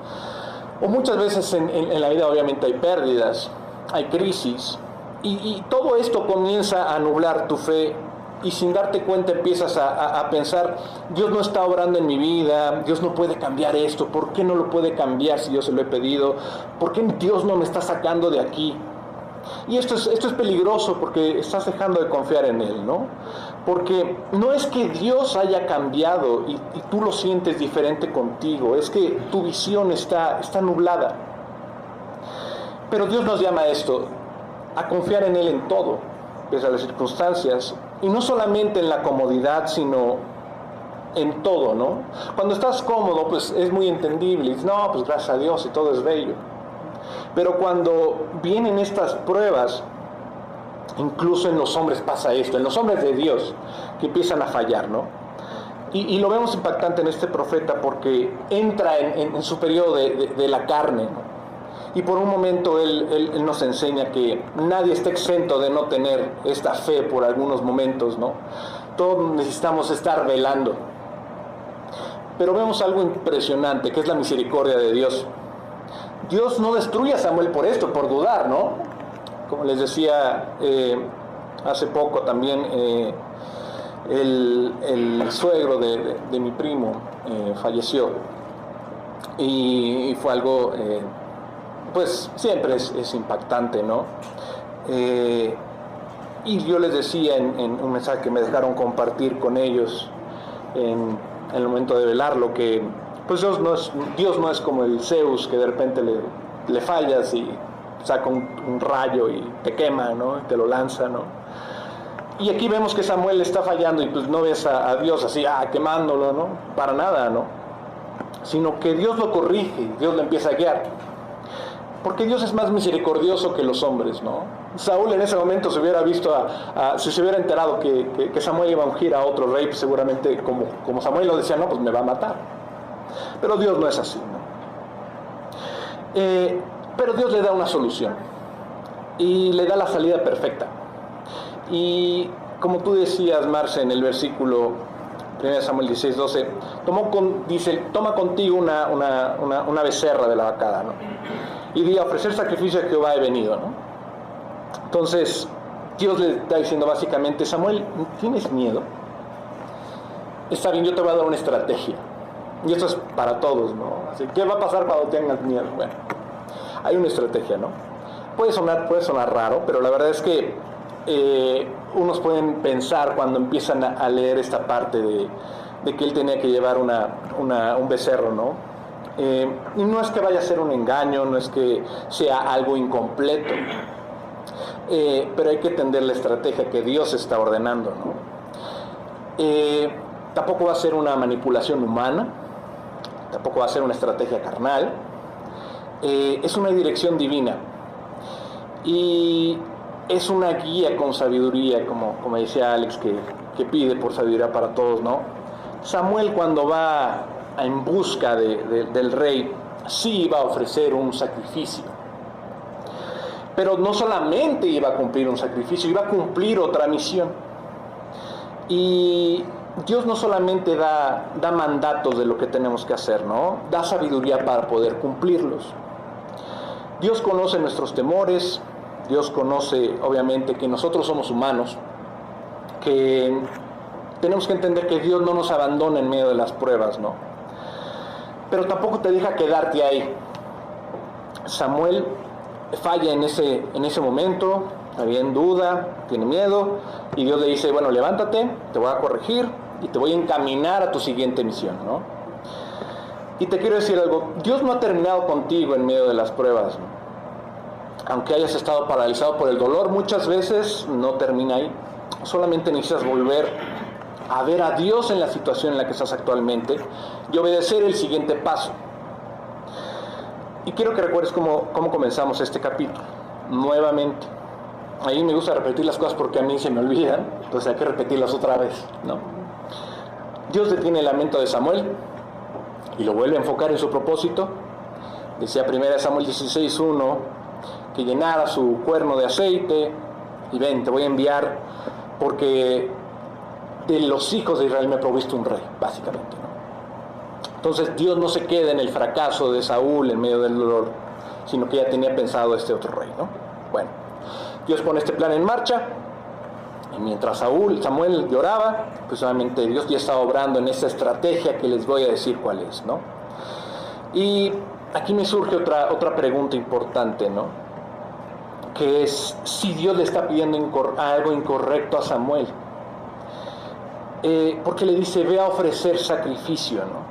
O muchas veces en la vida obviamente hay pérdidas, hay crisis, y todo esto comienza a nublar tu fe, y sin darte cuenta empiezas a pensar, Dios no está obrando en mi vida, Dios no puede cambiar esto, ¿por qué no lo puede cambiar si yo se lo he pedido? ¿Por qué Dios no me está sacando de aquí? Y esto es peligroso porque estás dejando de confiar en Él, ¿no? Porque no es que Dios haya cambiado y tú lo sientes diferente contigo, es que tu visión está nublada. Pero Dios nos llama a esto, a confiar en Él en todo, pese a las circunstancias, y no solamente en la comodidad, sino en todo, ¿no? Cuando estás cómodo, pues es muy entendible, y dices, no, pues gracias a Dios y todo es bello. Pero cuando vienen estas pruebas, incluso en los hombres pasa esto, en los hombres de Dios, que empiezan a fallar, ¿no? Y lo vemos impactante en este profeta porque entra en su periodo de la carne, ¿no? Y por un momento él nos enseña que nadie está exento de no tener esta fe por algunos momentos, ¿no? Todos necesitamos estar velando. Pero vemos algo impresionante, que es la misericordia de Dios. Dios no destruye a Samuel por esto, por dudar, ¿no? Como les decía hace poco también, el suegro de mi primo falleció, y fue algo, pues siempre es impactante, ¿no? Y yo les decía en un mensaje que me dejaron compartir con ellos en el momento de velarlo, que pues Dios no es como el Zeus, que de repente le fallas y saca un rayo y te quema, ¿no? Y te lo lanza, ¿no? Y aquí vemos que Samuel está fallando, y pues no ves a Dios así, quemándolo, ¿no? Para nada, ¿no? Sino que Dios lo corrige, Dios lo empieza a guiar. Porque Dios es más misericordioso que los hombres, ¿no? Saúl en ese momento se hubiera visto, si se hubiera enterado que Samuel iba a ungir a otro rey, pues seguramente, como Samuel lo decía, no, pues me va a matar. Pero Dios no es así, ¿no? Pero Dios le da una solución, y le da la salida perfecta. Y como tú decías, Marce, en el versículo 1 Samuel 16:12, dice, toma contigo una becerra de la vacada, ¿no? Y di, a ofrecer sacrificio a Jehová he venido, ¿no? Entonces, Dios le está diciendo básicamente, Samuel, ¿tienes miedo? Está bien, yo te voy a dar una estrategia. Y esto es para todos, ¿no? Así, ¿qué va a pasar cuando tengas miedo? Bueno, hay una estrategia, ¿no? Puede sonar raro, pero la verdad es que unos pueden pensar cuando empiezan a leer esta parte de que él tenía que llevar un becerro, ¿no? Y no es que vaya a ser un engaño, no es que sea algo incompleto, pero hay que entender la estrategia que Dios está ordenando, ¿no? Tampoco va a ser una manipulación humana, tampoco va a ser una estrategia carnal, es una dirección divina, y es una guía con sabiduría, como decía Alex, que pide por sabiduría para todos, ¿no? Samuel, cuando va en busca del rey, sí iba a ofrecer un sacrificio, pero no solamente iba a cumplir un sacrificio, iba a cumplir otra misión. Y Dios no solamente da mandatos de lo que tenemos que hacer, ¿no? Da sabiduría para poder cumplirlos. Dios conoce nuestros temores, Dios conoce, obviamente, que nosotros somos humanos, que tenemos que entender que Dios no nos abandona en medio de las pruebas, ¿no? Pero tampoco te deja quedarte ahí. Samuel falla en ese momento, había en duda, tiene miedo, y Dios le dice, bueno, levántate, te voy a corregir y te voy a encaminar a tu siguiente misión, ¿no? Y te quiero decir algo, Dios no ha terminado contigo en medio de las pruebas, ¿no? Aunque hayas estado paralizado por el dolor, muchas veces no termina ahí. Solamente necesitas volver a ver a Dios en la situación en la que estás actualmente y obedecer el siguiente paso. Y quiero que recuerdes cómo comenzamos este capítulo, nuevamente. Ahí me gusta repetir las cosas porque a mí se me olvidan, entonces hay que repetirlas otra vez, ¿no? Dios detiene el lamento de Samuel y lo vuelve a enfocar en su propósito. Decía 1 Samuel 16:1 que llenara su cuerno de aceite, y ven, te voy a enviar porque de los hijos de Israel me he provisto un rey, básicamente, ¿no? Entonces Dios no se queda en el fracaso de Saúl en medio del dolor, sino que ya tenía pensado este otro rey, ¿no? Bueno, Dios pone este plan en marcha, y mientras Samuel lloraba, pues obviamente Dios ya estaba obrando en esa estrategia que les voy a decir cuál es, ¿no? Y aquí me surge otra pregunta importante, ¿no? Que es si Dios le está pidiendo algo incorrecto a Samuel. Porque le dice, ve a ofrecer sacrificio, ¿no?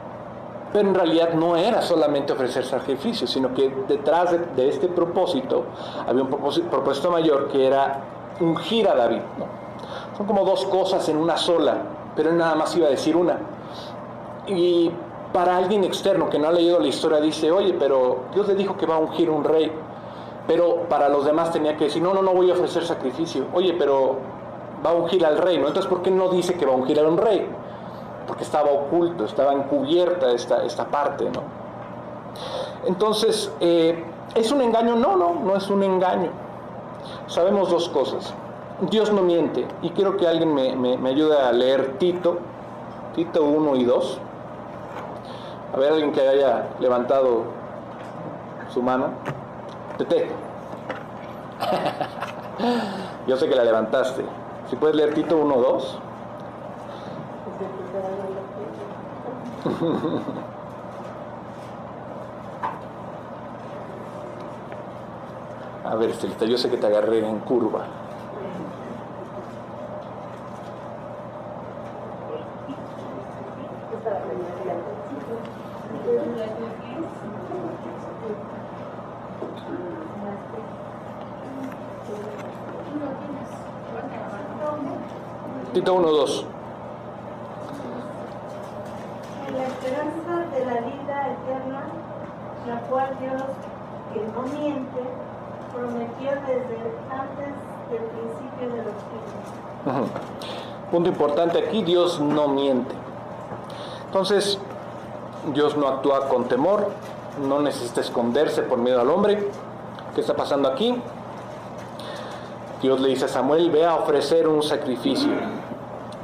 Pero en realidad no era solamente ofrecer sacrificio, sino que detrás de este propósito había un propósito mayor, que era ungir a David, ¿no? Son como dos cosas en una sola, pero él nada más iba a decir una. Y para alguien externo que no ha leído la historia dice, oye, pero Dios le dijo que va a ungir un rey, pero para los demás tenía que decir, no voy a ofrecer sacrificio. Oye, pero va a ungir al rey, ¿no? Entonces, ¿por qué no dice que va a ungir a un rey? Porque estaba oculto, estaba encubierta esta parte, ¿no? Entonces, ¿es un engaño? No es un engaño. Sabemos dos cosas. Dios no miente, y quiero que alguien me ayude a leer Tito 1 y 2. A ver, alguien que haya levantado su mano. Tete. Yo sé que la levantaste. Si puedes leer Tito 1:2. A ver, Estelita, yo sé que te agarré en curva. Tito 1:2. En la esperanza de la vida eterna, la cual Dios, que no miente, prometió desde antes del principio de los siglos. Punto importante aquí, Dios no miente. Entonces, Dios no actúa con temor, no necesita esconderse por miedo al hombre. ¿Qué está pasando aquí? Dios le dice a Samuel, ve a ofrecer un sacrificio.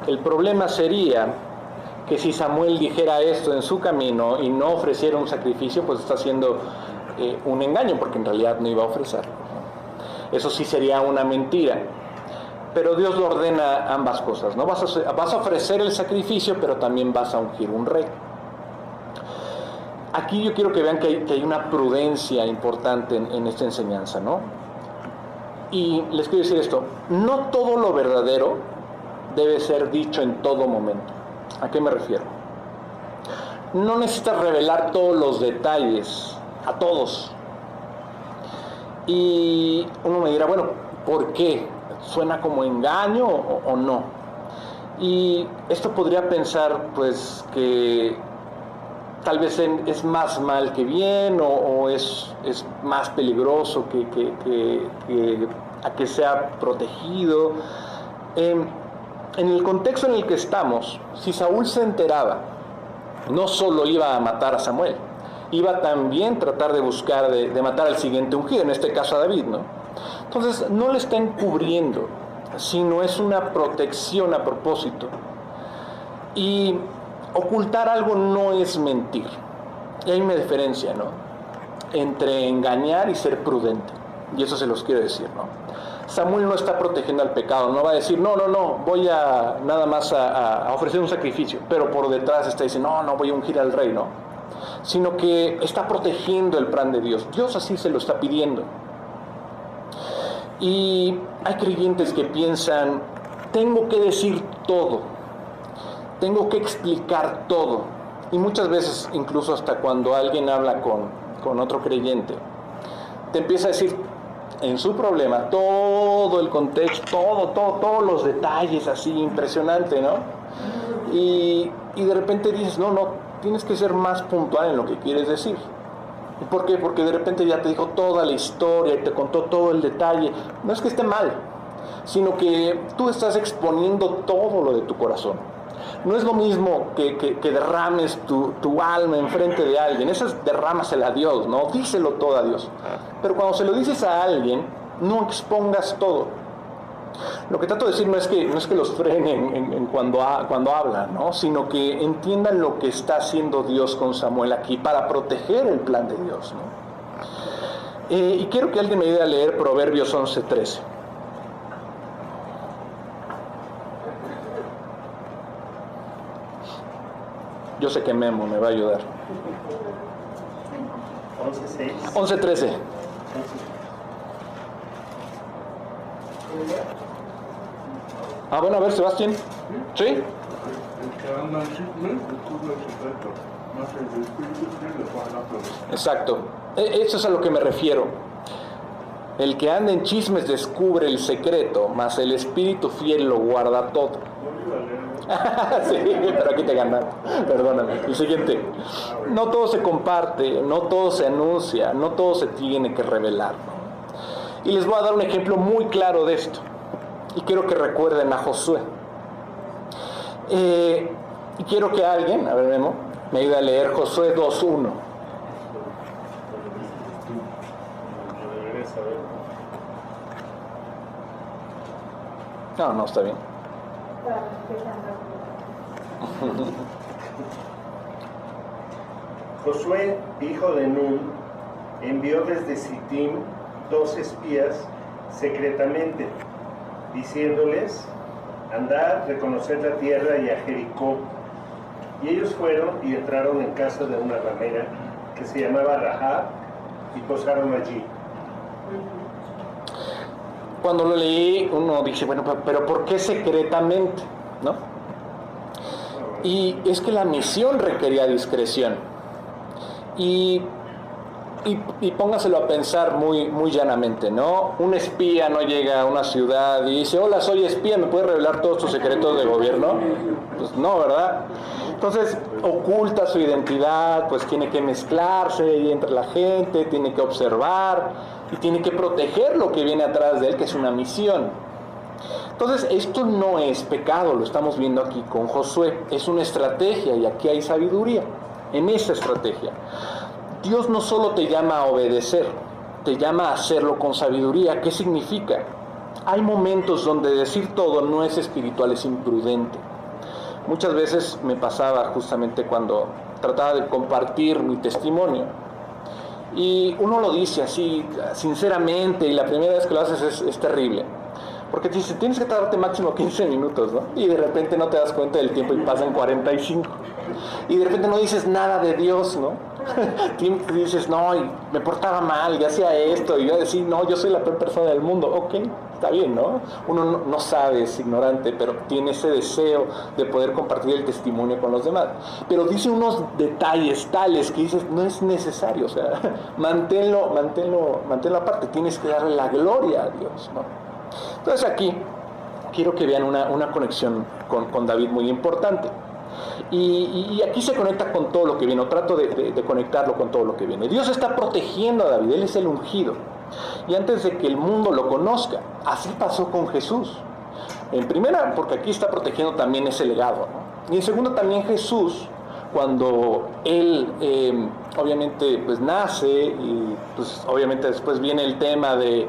El problema sería que si Samuel dijera esto en su camino y no ofreciera un sacrificio, pues está haciendo un engaño, porque en realidad no iba a ofrecerlo. Eso sí sería una mentira. Pero Dios le ordena ambas cosas, ¿no? Vas a ofrecer el sacrificio, pero también vas a ungir un rey. Aquí yo quiero que vean que hay una prudencia importante en esta enseñanza, ¿no? Y les quiero decir esto, no todo lo verdadero debe ser dicho en todo momento. ¿A qué me refiero? No necesitas revelar todos los detalles a todos. Y uno me dirá, bueno, ¿por qué? ¿Suena como engaño o no? Y esto podría pensar, pues, que tal vez es más mal que bien, o es más peligroso a que sea protegido. En el contexto en el que estamos, si Saúl se enteraba, no solo iba a matar a Samuel, iba también a tratar de buscar de matar al siguiente ungido, en este caso a David, ¿no? Entonces no le está encubriendo, sino es una protección a propósito. Y ocultar algo no es mentir. Y hay una diferencia, ¿no?, entre engañar y ser prudente. Y eso se los quiero decir, ¿no? Samuel no está protegiendo al pecado, no va a decir, no, voy a nada más a ofrecer un sacrificio, pero por detrás está diciendo, no, voy a ungir al rey, ¿no? Sino que está protegiendo el plan de Dios. Dios así se lo está pidiendo. Y hay creyentes que piensan, tengo que decir todo, tengo que explicar todo. Y muchas veces, incluso hasta cuando alguien habla con otro creyente, te empieza a decir en su problema todo el contexto, todos los detalles, así impresionante, ¿no? Y de repente dices, no, tienes que ser más puntual en lo que quieres decir. ¿Por qué? Porque de repente ya te dijo toda la historia y te contó todo el detalle. No es que esté mal, sino que tú estás exponiendo todo lo de tu corazón. No es lo mismo que derrames tu alma enfrente de alguien. Eso es derrámasela a Dios, ¿no? Díselo todo a Dios. Pero cuando se lo dices a alguien, no expongas todo. Lo que trato de decir no es que los frenen cuando hablan, ¿no? Sino que entiendan lo que está haciendo Dios con Samuel aquí para proteger el plan de Dios, ¿no? Y quiero que alguien me ayude a leer Proverbios 11:13. Yo sé que Memo me va a ayudar. 11:6. 11:13. Bueno, a ver, Sebastián. ¿Sí? El que anda en chismes descubre el secreto, mas el espíritu fiel le pone la prueba. Exacto. Eso es a lo que me refiero. El que anda en chismes descubre el secreto, mas el espíritu fiel lo guarda todo. Sí, pero aquí te ganaron. Perdóname. El siguiente. No todo se comparte, no todo se anuncia, no todo se tiene que revelar, ¿no? Y les voy a dar un ejemplo muy claro de esto. Y quiero que recuerden a Josué. Y quiero que alguien, a ver, Memo, me ayude a leer Josué 2:1. No, está bien. Josué, hijo de Nun, envió desde Sittim 2 espías secretamente, diciéndoles: andad, reconoced la tierra y a Jericó. Y ellos fueron y entraron en casa de una ramera que se llamaba Rahab y posaron allí. Cuando lo leí, uno dice, bueno, pero ¿por qué secretamente? ¿No? Y es que la misión requería discreción. Y póngaselo a pensar muy llanamente, ¿no? Un espía no llega a una ciudad y dice: hola, soy espía, ¿me puedes revelar todos tus secretos de gobierno? Pues no, ¿verdad? Entonces oculta su identidad, pues tiene que mezclarse ahí entre la gente, tiene que observar y tiene que proteger lo que viene atrás de él, que es una misión. Entonces esto no es pecado, lo estamos viendo aquí con Josué, es una estrategia y aquí hay sabiduría en esa estrategia. Dios no solo te llama a obedecer, te llama a hacerlo con sabiduría. ¿Qué significa? Hay momentos donde decir todo no es espiritual, es imprudente. Muchas veces me pasaba justamente cuando trataba de compartir mi testimonio. Y uno lo dice así, sinceramente, y la primera vez que lo haces es terrible. Porque te dice, tienes que tardarte máximo 15 minutos, ¿no? Y de repente no te das cuenta del tiempo y pasan 45. Y de repente no dices nada de Dios, ¿no? Dices, no, y me portaba mal, y hacía esto, y yo decía, no, yo soy la peor persona del mundo. Ok, está bien, ¿no? Uno no sabe, es ignorante, pero tiene ese deseo de poder compartir el testimonio con los demás. Pero dice unos detalles tales que dices, no es necesario, o sea, manténlo aparte, tienes que darle la gloria a Dios, ¿no? Entonces aquí quiero que vean una conexión con David muy importante. Y aquí se conecta con todo lo que viene, o trato de conectarlo con todo lo que viene. Dios está protegiendo a David, él es el ungido. Y antes de que el mundo lo conozca, así pasó con Jesús. En primera, porque aquí está protegiendo también ese legado, ¿no? Y en segundo, también Jesús, cuando él obviamente pues nace, y pues obviamente después viene el tema de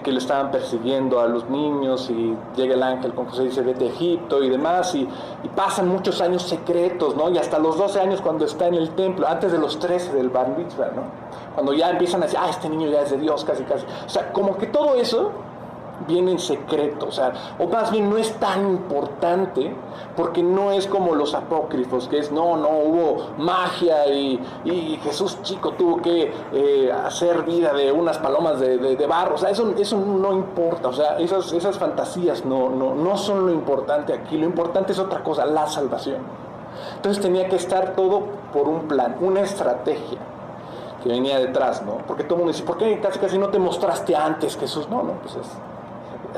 que le estaban persiguiendo a los niños, y llega el ángel con José y dice: vete a Egipto y demás, y pasan muchos años secretos, ¿no? Y hasta los 12 años, cuando está en el templo, antes de los 13 del Bar Mitzvah, ¿no? Cuando ya empiezan a decir, este niño ya es de Dios, casi. O sea, como que todo eso viene en secreto, o más bien no es tan importante, porque no es como los apócrifos, que es, no hubo magia y Jesús chico tuvo que hacer vida de unas palomas de barro. O sea, eso no importa, o sea, esas fantasías no son lo importante aquí. Lo importante es otra cosa, la salvación. Entonces tenía que estar todo por un plan, una estrategia que venía detrás, ¿no? Porque todo el mundo dice, ¿por qué casi no te mostraste antes, Jesús? No, pues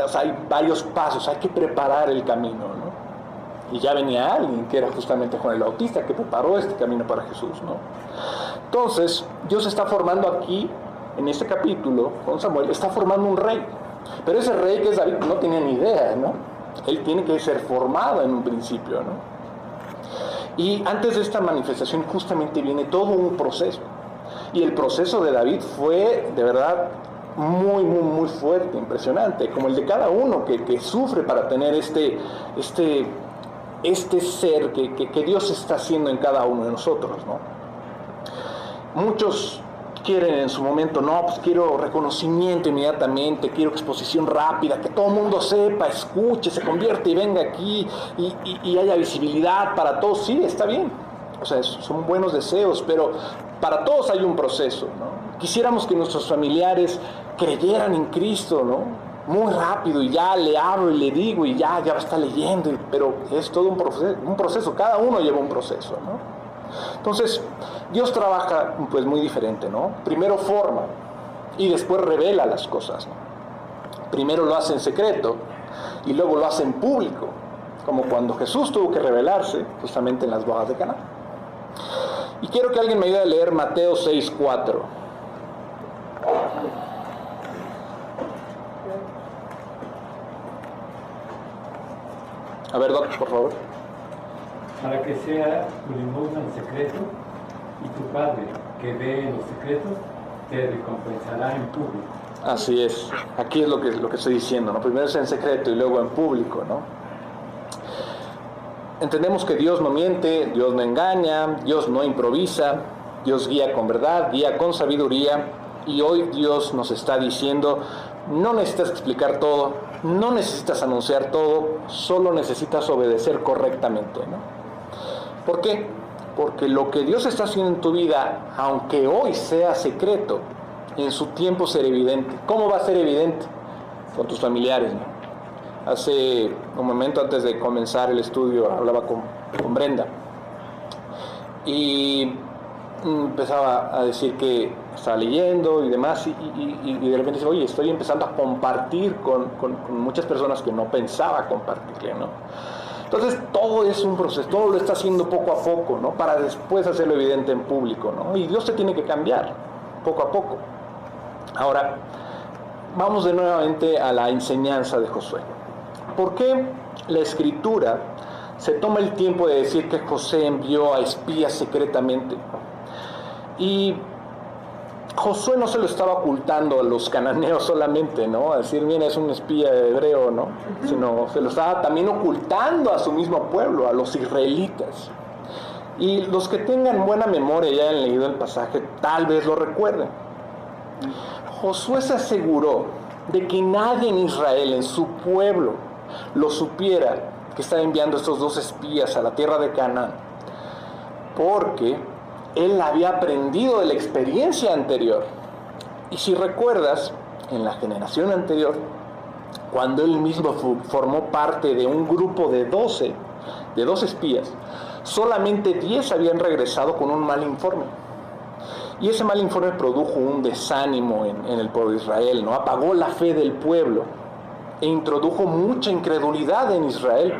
o sea, hay varios pasos, hay que preparar el camino, ¿no? Y ya venía alguien que era justamente Juan el Bautista, que preparó este camino para Jesús, ¿no? Entonces, Dios está formando aquí, en este capítulo, con Samuel, está formando un rey. Pero ese rey, que es David, no tenía ni idea, ¿no? Él tiene que ser formado en un principio, ¿no? Y antes de esta manifestación justamente viene todo un proceso. Y el proceso de David fue, de verdad, muy fuerte, impresionante, como el de cada uno que sufre para tener este ser que Dios está haciendo en cada uno de nosotros, ¿no? Muchos quieren en su momento, pues quiero reconocimiento inmediatamente, quiero exposición rápida, que todo el mundo sepa, escuche, se convierte y venga aquí y haya visibilidad para todos. Sí, está bien, o sea, son buenos deseos, pero para todos hay un proceso, ¿no? Quisiéramos que nuestros familiares creyeran en Cristo, ¿no? Muy rápido, y ya le hablo y le digo y ya va a estar leyendo, pero es todo un proceso, cada uno lleva un proceso, ¿no? Entonces, Dios trabaja pues muy diferente, ¿no? Primero forma y después revela las cosas, ¿no? Primero lo hace en secreto y luego lo hace en público, como cuando Jesús tuvo que revelarse justamente en las bodas de Caná. Y quiero que alguien me ayude a leer Mateo 6:4. A ver, Doc, por favor. Para que sea tu limosna en secreto, y tu Padre, que ve en los secretos, te recompensará en público. Así es. Aquí es lo que estoy diciendo, ¿no? Primero es en secreto y luego en público, ¿no? Entendemos que Dios no miente, Dios no engaña, Dios no improvisa, Dios guía con verdad, guía con sabiduría, y hoy Dios nos está diciendo, No necesitas explicar todo, no necesitas anunciar todo, solo necesitas obedecer correctamente, ¿no? ¿Por qué? Porque lo que Dios está haciendo en tu vida, aunque hoy sea secreto, en su tiempo será evidente. ¿Cómo va a ser evidente? Con tus familiares, ¿no? Hace un momento antes de comenzar el estudio hablaba con Brenda y empezaba a decir que estaba leyendo y demás y de repente dice, oye, estoy empezando a compartir con muchas personas que no pensaba compartirle, ¿no? Entonces todo es un proceso, todo lo está haciendo poco a poco, ¿no? Para después hacerlo evidente en público, ¿no? Y Dios te tiene que cambiar poco a poco. Ahora, vamos de nuevamente a la enseñanza de Josué. ¿Por qué la Escritura se toma el tiempo de decir que José envió a espías secretamente? Y Josué no se lo estaba ocultando a los cananeos solamente, ¿no? A decir, mira, es un espía hebreo, ¿no? Sino se lo estaba también ocultando a su mismo pueblo, a los israelitas. Y los que tengan buena memoria y hayan leído el pasaje, tal vez lo recuerden. Josué se aseguró de que nadie en Israel, en su pueblo, lo supiera que estaba enviando estos dos espías a la tierra de Canaán, porque él había aprendido de la experiencia anterior. Y si recuerdas, en la generación anterior, cuando él mismo formó parte de un grupo de 2 espías, solamente 10 habían regresado con un mal informe. Y ese mal informe produjo un desánimo en el pueblo de Israel, ¿no? Apagó la fe del pueblo e introdujo mucha incredulidad en Israel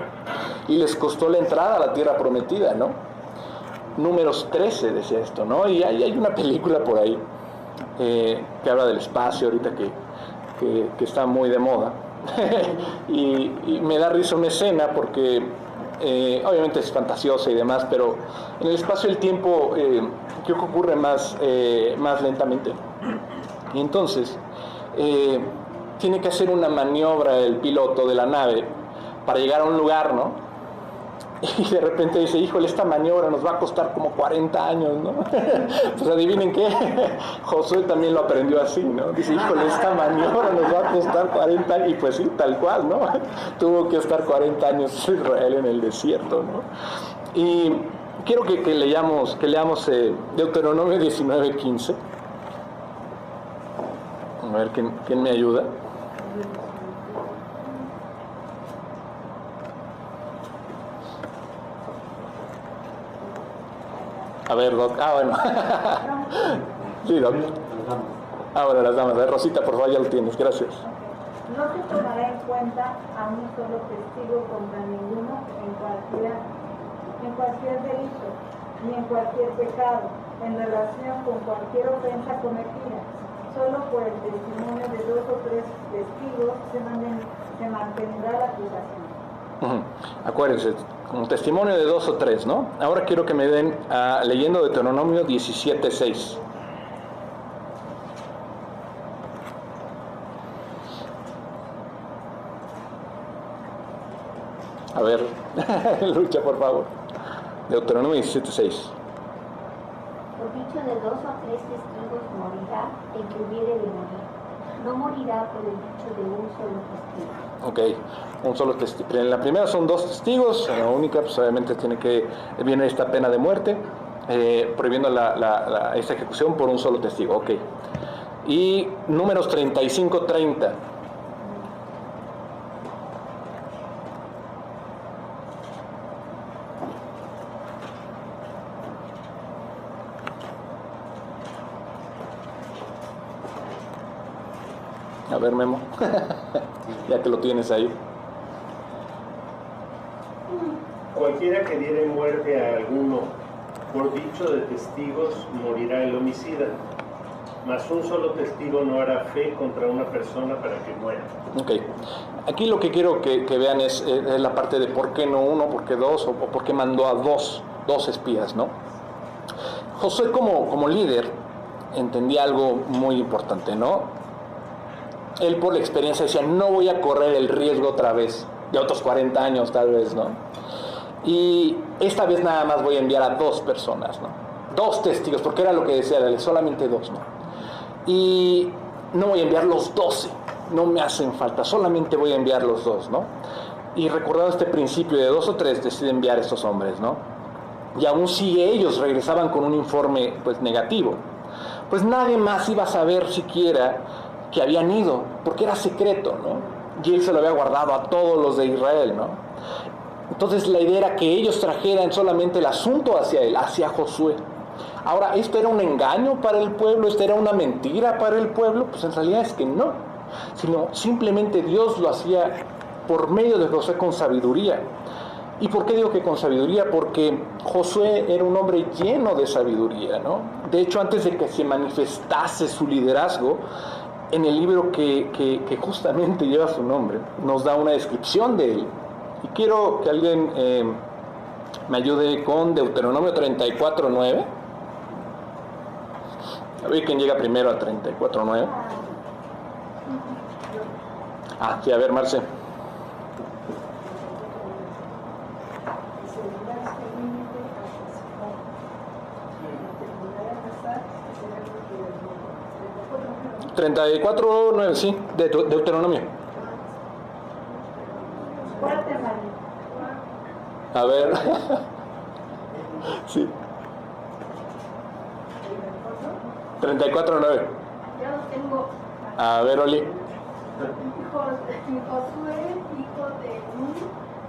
y les costó la entrada a la tierra prometida, ¿no? Números 13 decía esto, ¿no? Y hay una película por ahí que habla del espacio ahorita que está muy de moda y me da risa una escena porque obviamente es fantasiosa y demás, pero en el espacio el tiempo creo que ocurre más lentamente. Y entonces tiene que hacer una maniobra el piloto de la nave para llegar a un lugar, ¿no? Y de repente dice, híjole, esta maniobra nos va a costar como 40 años, ¿no? Pues adivinen qué, Josué también lo aprendió así, ¿no? Dice, híjole, esta maniobra nos va a costar 40 años, y pues sí, tal cual, ¿no? Tuvo que estar 40 años Israel en el desierto, ¿no? Y quiero que leamos Deuteronomio 19:15. A ver, ¿quién me ayuda? A ver, Doc. Ah, bueno. Sí, Doc. Bueno, las damas. A ver, Rosita, por favor, ya lo tienes. Gracias. No se tomará en cuenta a un solo testigo contra ninguno en cualquier delito, ni en cualquier pecado, en relación con cualquier ofensa cometida. Solo por el testimonio de 2 o 3 testigos se mantendrá la acusación. Acuérdense, como testimonio de 2 o 3, ¿no? Ahora quiero que me den leyendo Deuteronomio 17:6. A ver, lucha por favor. Deuteronomio 17:6. Por dicho de 2 o 3 testigos morirá el que hubiere de morir. No morirá por el dicho de un solo testigo. Ok, un solo testigo. En la primera son 2 testigos, en la única pues obviamente viene esta pena de muerte, prohibiendo esta ejecución por un solo testigo. Ok. Y Números 35:30. A ver, Memo, ya que lo tienes ahí. Cualquiera que diere muerte a alguno por dicho de testigos morirá el homicida, mas un solo testigo no hará fe contra una persona para que muera. Ok, aquí lo que quiero que vean es la parte de por qué no uno, por qué 2 o por qué mandó a dos espías, ¿no? Josué como líder entendía algo muy importante, ¿no? Él por la experiencia decía, no voy a correr el riesgo otra vez, de otros 40 años tal vez, ¿no? Y esta vez nada más voy a enviar a 2 personas, ¿no? 2 testigos, porque era lo que decía, solamente 2, ¿no? Y no voy a enviar los 12, no me hacen falta, solamente voy a enviar los 2, ¿no? Y recordando este principio de 2 o 3, decide enviar a estos hombres, ¿no? Y aún si ellos regresaban con un informe, pues, negativo, pues nadie más iba a saber siquiera que habían ido, porque era secreto, ¿no? Y él se lo había guardado a todos los de Israel, ¿no? Entonces la idea era que ellos trajeran solamente el asunto hacia él, hacia Josué. Ahora, ¿esto era un engaño para el pueblo? ¿Esto era una mentira para el pueblo? Pues en realidad es que no, sino simplemente Dios lo hacía por medio de Josué con sabiduría. ¿Y por qué digo que con sabiduría? Porque Josué era un hombre lleno de sabiduría, ¿no? De hecho, antes de que se manifestase su liderazgo, en el libro que justamente lleva su nombre, nos da una descripción de él. Y quiero que alguien me ayude con Deuteronomio 34:9. A ver quién llega primero a 34:9. Sí, a ver, Marce. ¿34:9? Sí, de Deuteronomio. A ver. Sí. 34:9. Yo tengo. A ver, Oli. Josué, hijo de Nun,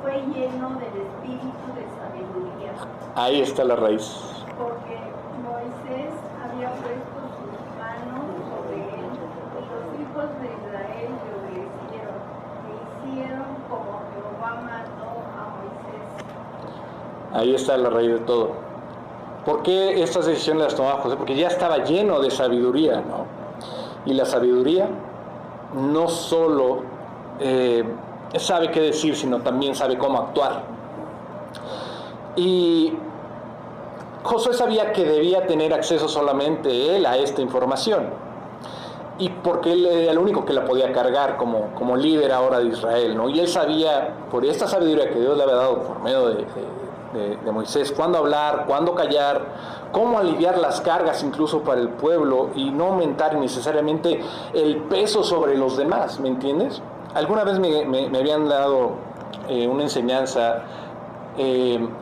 fue lleno del espíritu de sabiduría. Ahí está la raíz. Porque Moisés había puesto sus manos sobre él, y los hijos de Israel le obedecieron, e hicieron como Jehová mandó a Moisés. Ahí está la raíz de todo. ¿Por qué estas decisiones las tomaba José? Porque ya estaba lleno de sabiduría, ¿no? Y la sabiduría no solo sabe qué decir, sino también sabe cómo actuar. Y Josué sabía que debía tener acceso solamente él a esta información. Y porque él era el único que la podía cargar como líder ahora de Israel, ¿no? Y él sabía, por esta sabiduría que Dios le había dado por medio de Moisés, cuándo hablar, cuándo callar, cómo aliviar las cargas incluso para el pueblo y no aumentar necesariamente el peso sobre los demás, ¿me entiendes? Alguna vez me habían dado una enseñanza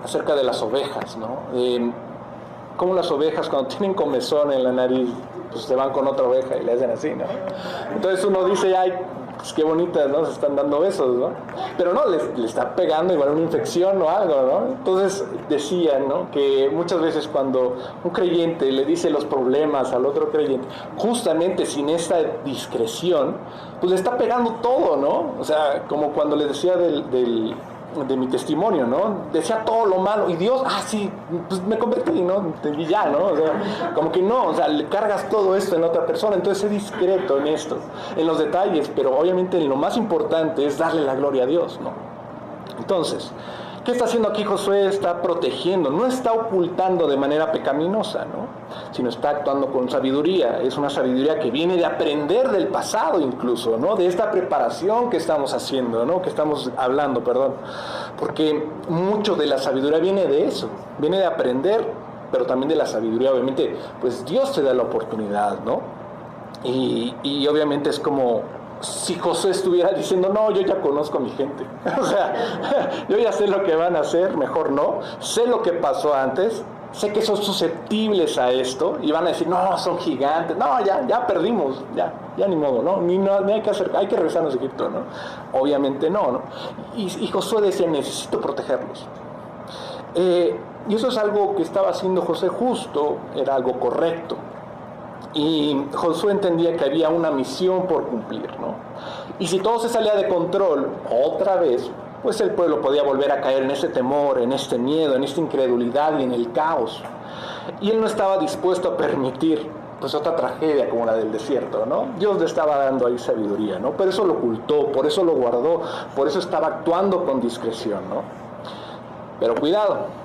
acerca de las ovejas, ¿no? Cómo las ovejas cuando tienen comezón en la nariz, pues se van con otra oveja y le hacen así, ¿no? Entonces uno dice, ay, pues qué bonitas, ¿no? Se están dando besos, ¿no? Pero no, le está pegando igual una infección o algo, ¿no? Entonces decían, ¿no? Que muchas veces cuando un creyente le dice los problemas al otro creyente, justamente sin esta discreción, pues le está pegando todo, ¿no? O sea, como cuando le decía de mi testimonio, ¿no? Decía todo lo malo y Dios, sí, pues me convertí, ¿no? Y ya, ¿no? O sea, como que no, o sea, le cargas todo esto en otra persona, entonces sé discreto en esto, en los detalles, pero obviamente lo más importante es darle la gloria a Dios, ¿no? Entonces, ¿qué está haciendo aquí Josué? Está protegiendo, no está ocultando de manera pecaminosa, ¿no? Sino está actuando con sabiduría. Es una sabiduría que viene de aprender del pasado incluso, ¿no? De esta preparación que estamos haciendo, ¿no? Que estamos hablando, perdón. Porque mucho de la sabiduría viene de eso, viene de aprender, pero también de la sabiduría, obviamente, pues Dios te da la oportunidad, ¿no? Y obviamente es como si Josué estuviera diciendo, no, yo ya conozco a mi gente, o sea, yo ya sé lo que van a hacer, mejor no, sé lo que pasó antes, sé que son susceptibles a esto, y van a decir, no, son gigantes, no, ya perdimos, ya ni modo, ¿no? Ni hay que hacer, hay que regresarnos a Egipto, ¿no? Obviamente no. Y Josué decía, necesito protegerlos. Y eso es algo que estaba haciendo Josué justo, era algo correcto. Y Josué entendía que había una misión por cumplir, ¿no? Y si todo se salía de control otra vez, pues el pueblo podía volver a caer en ese temor, en este miedo, en esta incredulidad y en el caos. Y él no estaba dispuesto a permitir pues otra tragedia como la del desierto, ¿no? Dios le estaba dando ahí sabiduría, ¿no? Pero eso lo ocultó, por eso lo guardó, por eso estaba actuando con discreción, ¿no? Pero cuidado.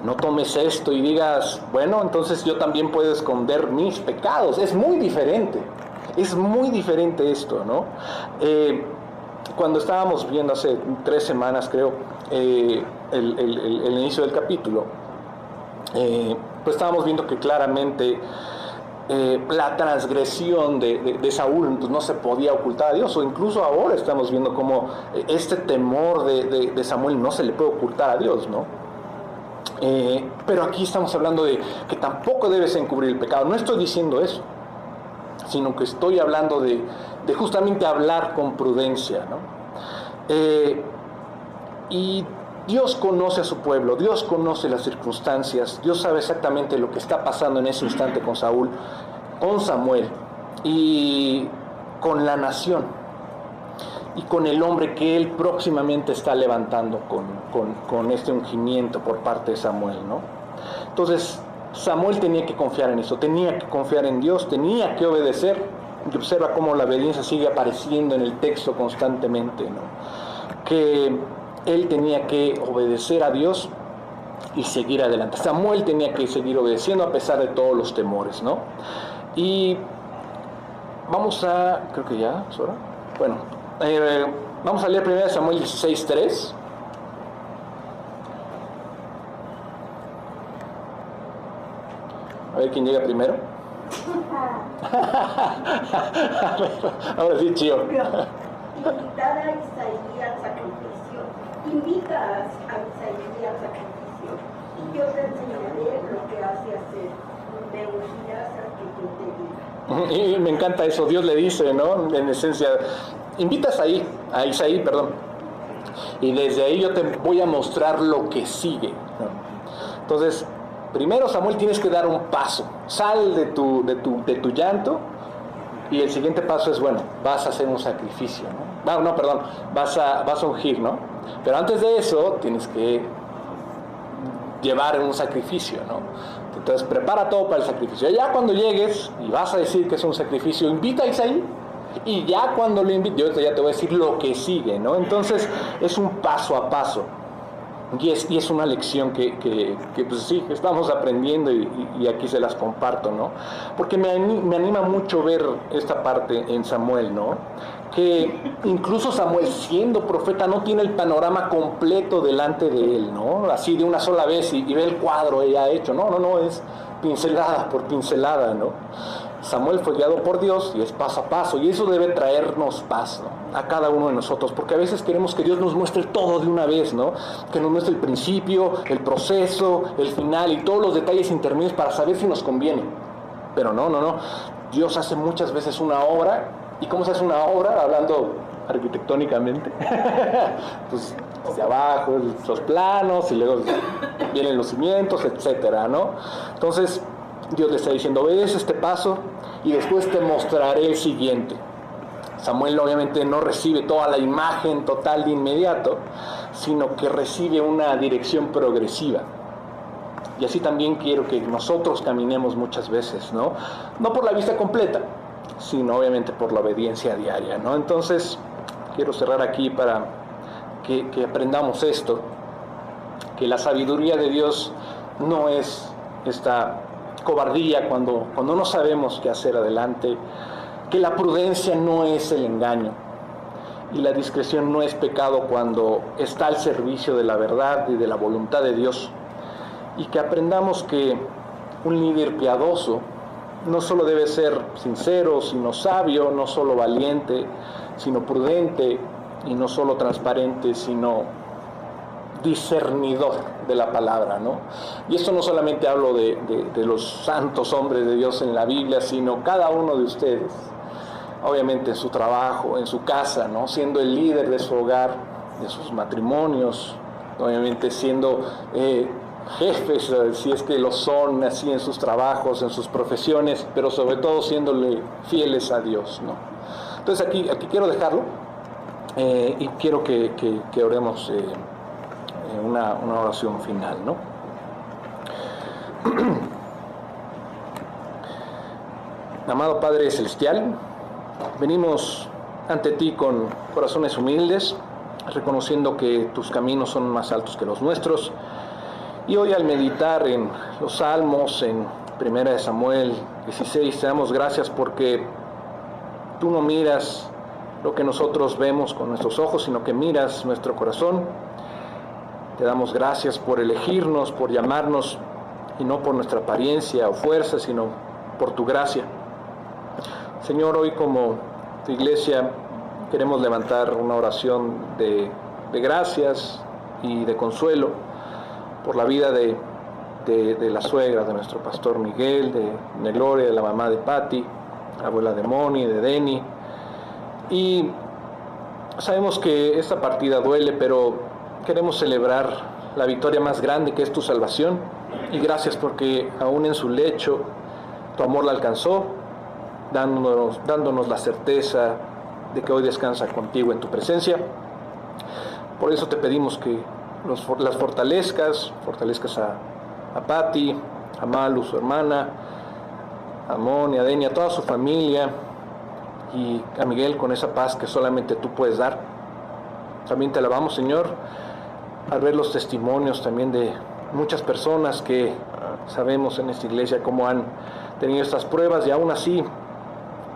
No tomes esto y digas, bueno, entonces yo también puedo esconder mis pecados. Es muy diferente esto, ¿no? Cuando estábamos viendo hace 3 semanas, creo, el inicio del capítulo, pues estábamos viendo que claramente la transgresión de Saúl, pues no se podía ocultar a Dios, o incluso ahora estamos viendo cómo este temor de Samuel no se le puede ocultar a Dios, ¿no? Pero aquí estamos hablando de que tampoco debes encubrir el pecado. No estoy diciendo eso, sino que estoy hablando de justamente hablar con prudencia, ¿no? Y Dios conoce a su pueblo, Dios conoce las circunstancias, Dios sabe exactamente lo que está pasando en ese instante con Saúl, con Samuel y con la nación y con el hombre que él próximamente está levantando con este ungimiento por parte de Samuel, ¿no? Entonces Samuel tenía que confiar en eso, tenía que confiar en Dios, tenía que obedecer. Y observa cómo la obediencia sigue apareciendo en el texto constantemente, ¿no? Que él tenía que obedecer a Dios y seguir adelante. Samuel tenía que seguir obedeciendo a pesar de todos los temores, ¿no? Y vamos a, creo que ya es hora. Bueno, vamos a leer 1 Samuel 16:3. A ver quién llega primero. Ahora sí, Chío. Invitar a Isaí al sacrificio. Invita a Isaí al sacrificio y yo te enseñaré lo que has de hacer. Me ungirás al que yo te diga. Y me encanta eso, Dios le dice, ¿no? En esencia, invitas a Isaí, perdón. Y desde ahí yo te voy a mostrar lo que sigue, ¿no? Entonces, primero, Samuel, tienes que dar un paso. Sal de tu llanto y el siguiente paso es, bueno, vas a hacer un sacrificio, ¿no? No, perdón, vas a ungir, ¿no? Pero antes de eso tienes que llevar un sacrificio, ¿no? Entonces prepara todo para el sacrificio. Ya cuando llegues y vas a decir que es un sacrificio, invita a Isaí. Y ya cuando lo invite, yo ya te voy a decir lo que sigue, ¿no? Entonces es un paso a paso. Y es una lección que pues sí, estamos aprendiendo y aquí se las comparto, ¿no? Porque me anima mucho ver esta parte en Samuel, ¿no? Que incluso Samuel, siendo profeta, no tiene el panorama completo delante de él, ¿no? Así de una sola vez y ve el cuadro ya hecho. No, es pincelada por pincelada, ¿no? Samuel fue guiado por Dios y es paso a paso, y eso debe traernos paz, ¿no? A cada uno de nosotros, porque a veces queremos que Dios nos muestre todo de una vez, ¿no? Que nos muestre el principio, el proceso, el final y todos los detalles intermedios para saber si nos conviene. Pero no. Dios hace muchas veces una obra. ¿Y cómo se hace una obra? Hablando arquitectónicamente. Pues de abajo, los planos, y luego vienen los cimientos, etcétera, ¿no? Entonces Dios le está diciendo, obedece este paso y después te mostraré el siguiente. Samuel obviamente no recibe toda la imagen total de inmediato, sino que recibe una dirección progresiva. Y así también quiero que nosotros caminemos muchas veces, ¿no? No por la vista completa, sino obviamente por la obediencia diaria, ¿no? Entonces, quiero cerrar aquí para que aprendamos esto, que la sabiduría de Dios no es esta cobardía cuando no sabemos qué hacer adelante, que la prudencia no es el engaño y la discreción no es pecado cuando está al servicio de la verdad y de la voluntad de Dios, y que aprendamos que un líder piadoso no solo debe ser sincero, sino sabio, no solo valiente, sino prudente, y no solo transparente, sino discernidor de la palabra, ¿no? Y esto no solamente hablo de los santos hombres de Dios en la Biblia, sino cada uno de ustedes, obviamente en su trabajo, en su casa, ¿no? Siendo el líder de su hogar, de sus matrimonios, obviamente siendo jefes, si es que lo son, así en sus trabajos, en sus profesiones, pero sobre todo siéndole fieles a Dios, ¿no? Entonces aquí quiero dejarlo y quiero que oremos una oración final, ¿no? Amado Padre Celestial, venimos ante ti con corazones humildes, reconociendo que tus caminos son más altos que los nuestros. Y hoy, al meditar en los Salmos, en 1 Samuel 16, te damos gracias porque tú no miras lo que nosotros vemos con nuestros ojos, sino que miras nuestro corazón. Te damos gracias por elegirnos, por llamarnos, y no por nuestra apariencia o fuerza, sino por tu gracia. Señor, hoy como tu iglesia queremos levantar una oración de gracias y de consuelo por la vida de la suegra de nuestro pastor Miguel, de Gloria, de la mamá de Patti, abuela de Moni, de Denny. Y sabemos que esta partida duele, pero queremos celebrar la victoria más grande que es tu salvación. Y gracias porque aún en su lecho tu amor la alcanzó, dándonos la certeza de que hoy descansa contigo en tu presencia. Por eso te pedimos que las fortalezcas a Patti, a Malu, su hermana, a Moni, a Deni, a toda su familia, y a Miguel con esa paz que solamente tú puedes dar. También te alabamos, Señor, al ver los testimonios también de muchas personas que sabemos en esta iglesia cómo han tenido estas pruebas y aún así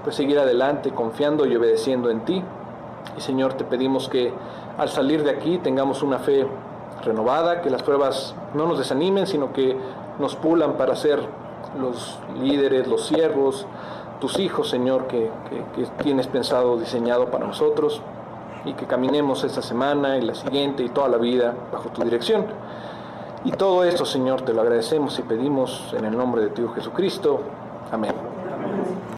pues seguir adelante confiando y obedeciendo en ti. Y Señor, te pedimos que al salir de aquí tengamos una fe renovada, que las pruebas no nos desanimen, sino que nos pulan para ser los líderes, los siervos, tus hijos, Señor, que tienes pensado, diseñado para nosotros, y que caminemos esta semana y la siguiente y toda la vida bajo tu dirección. Y todo esto, Señor, te lo agradecemos y pedimos en el nombre de tu Hijo Jesucristo. Amén.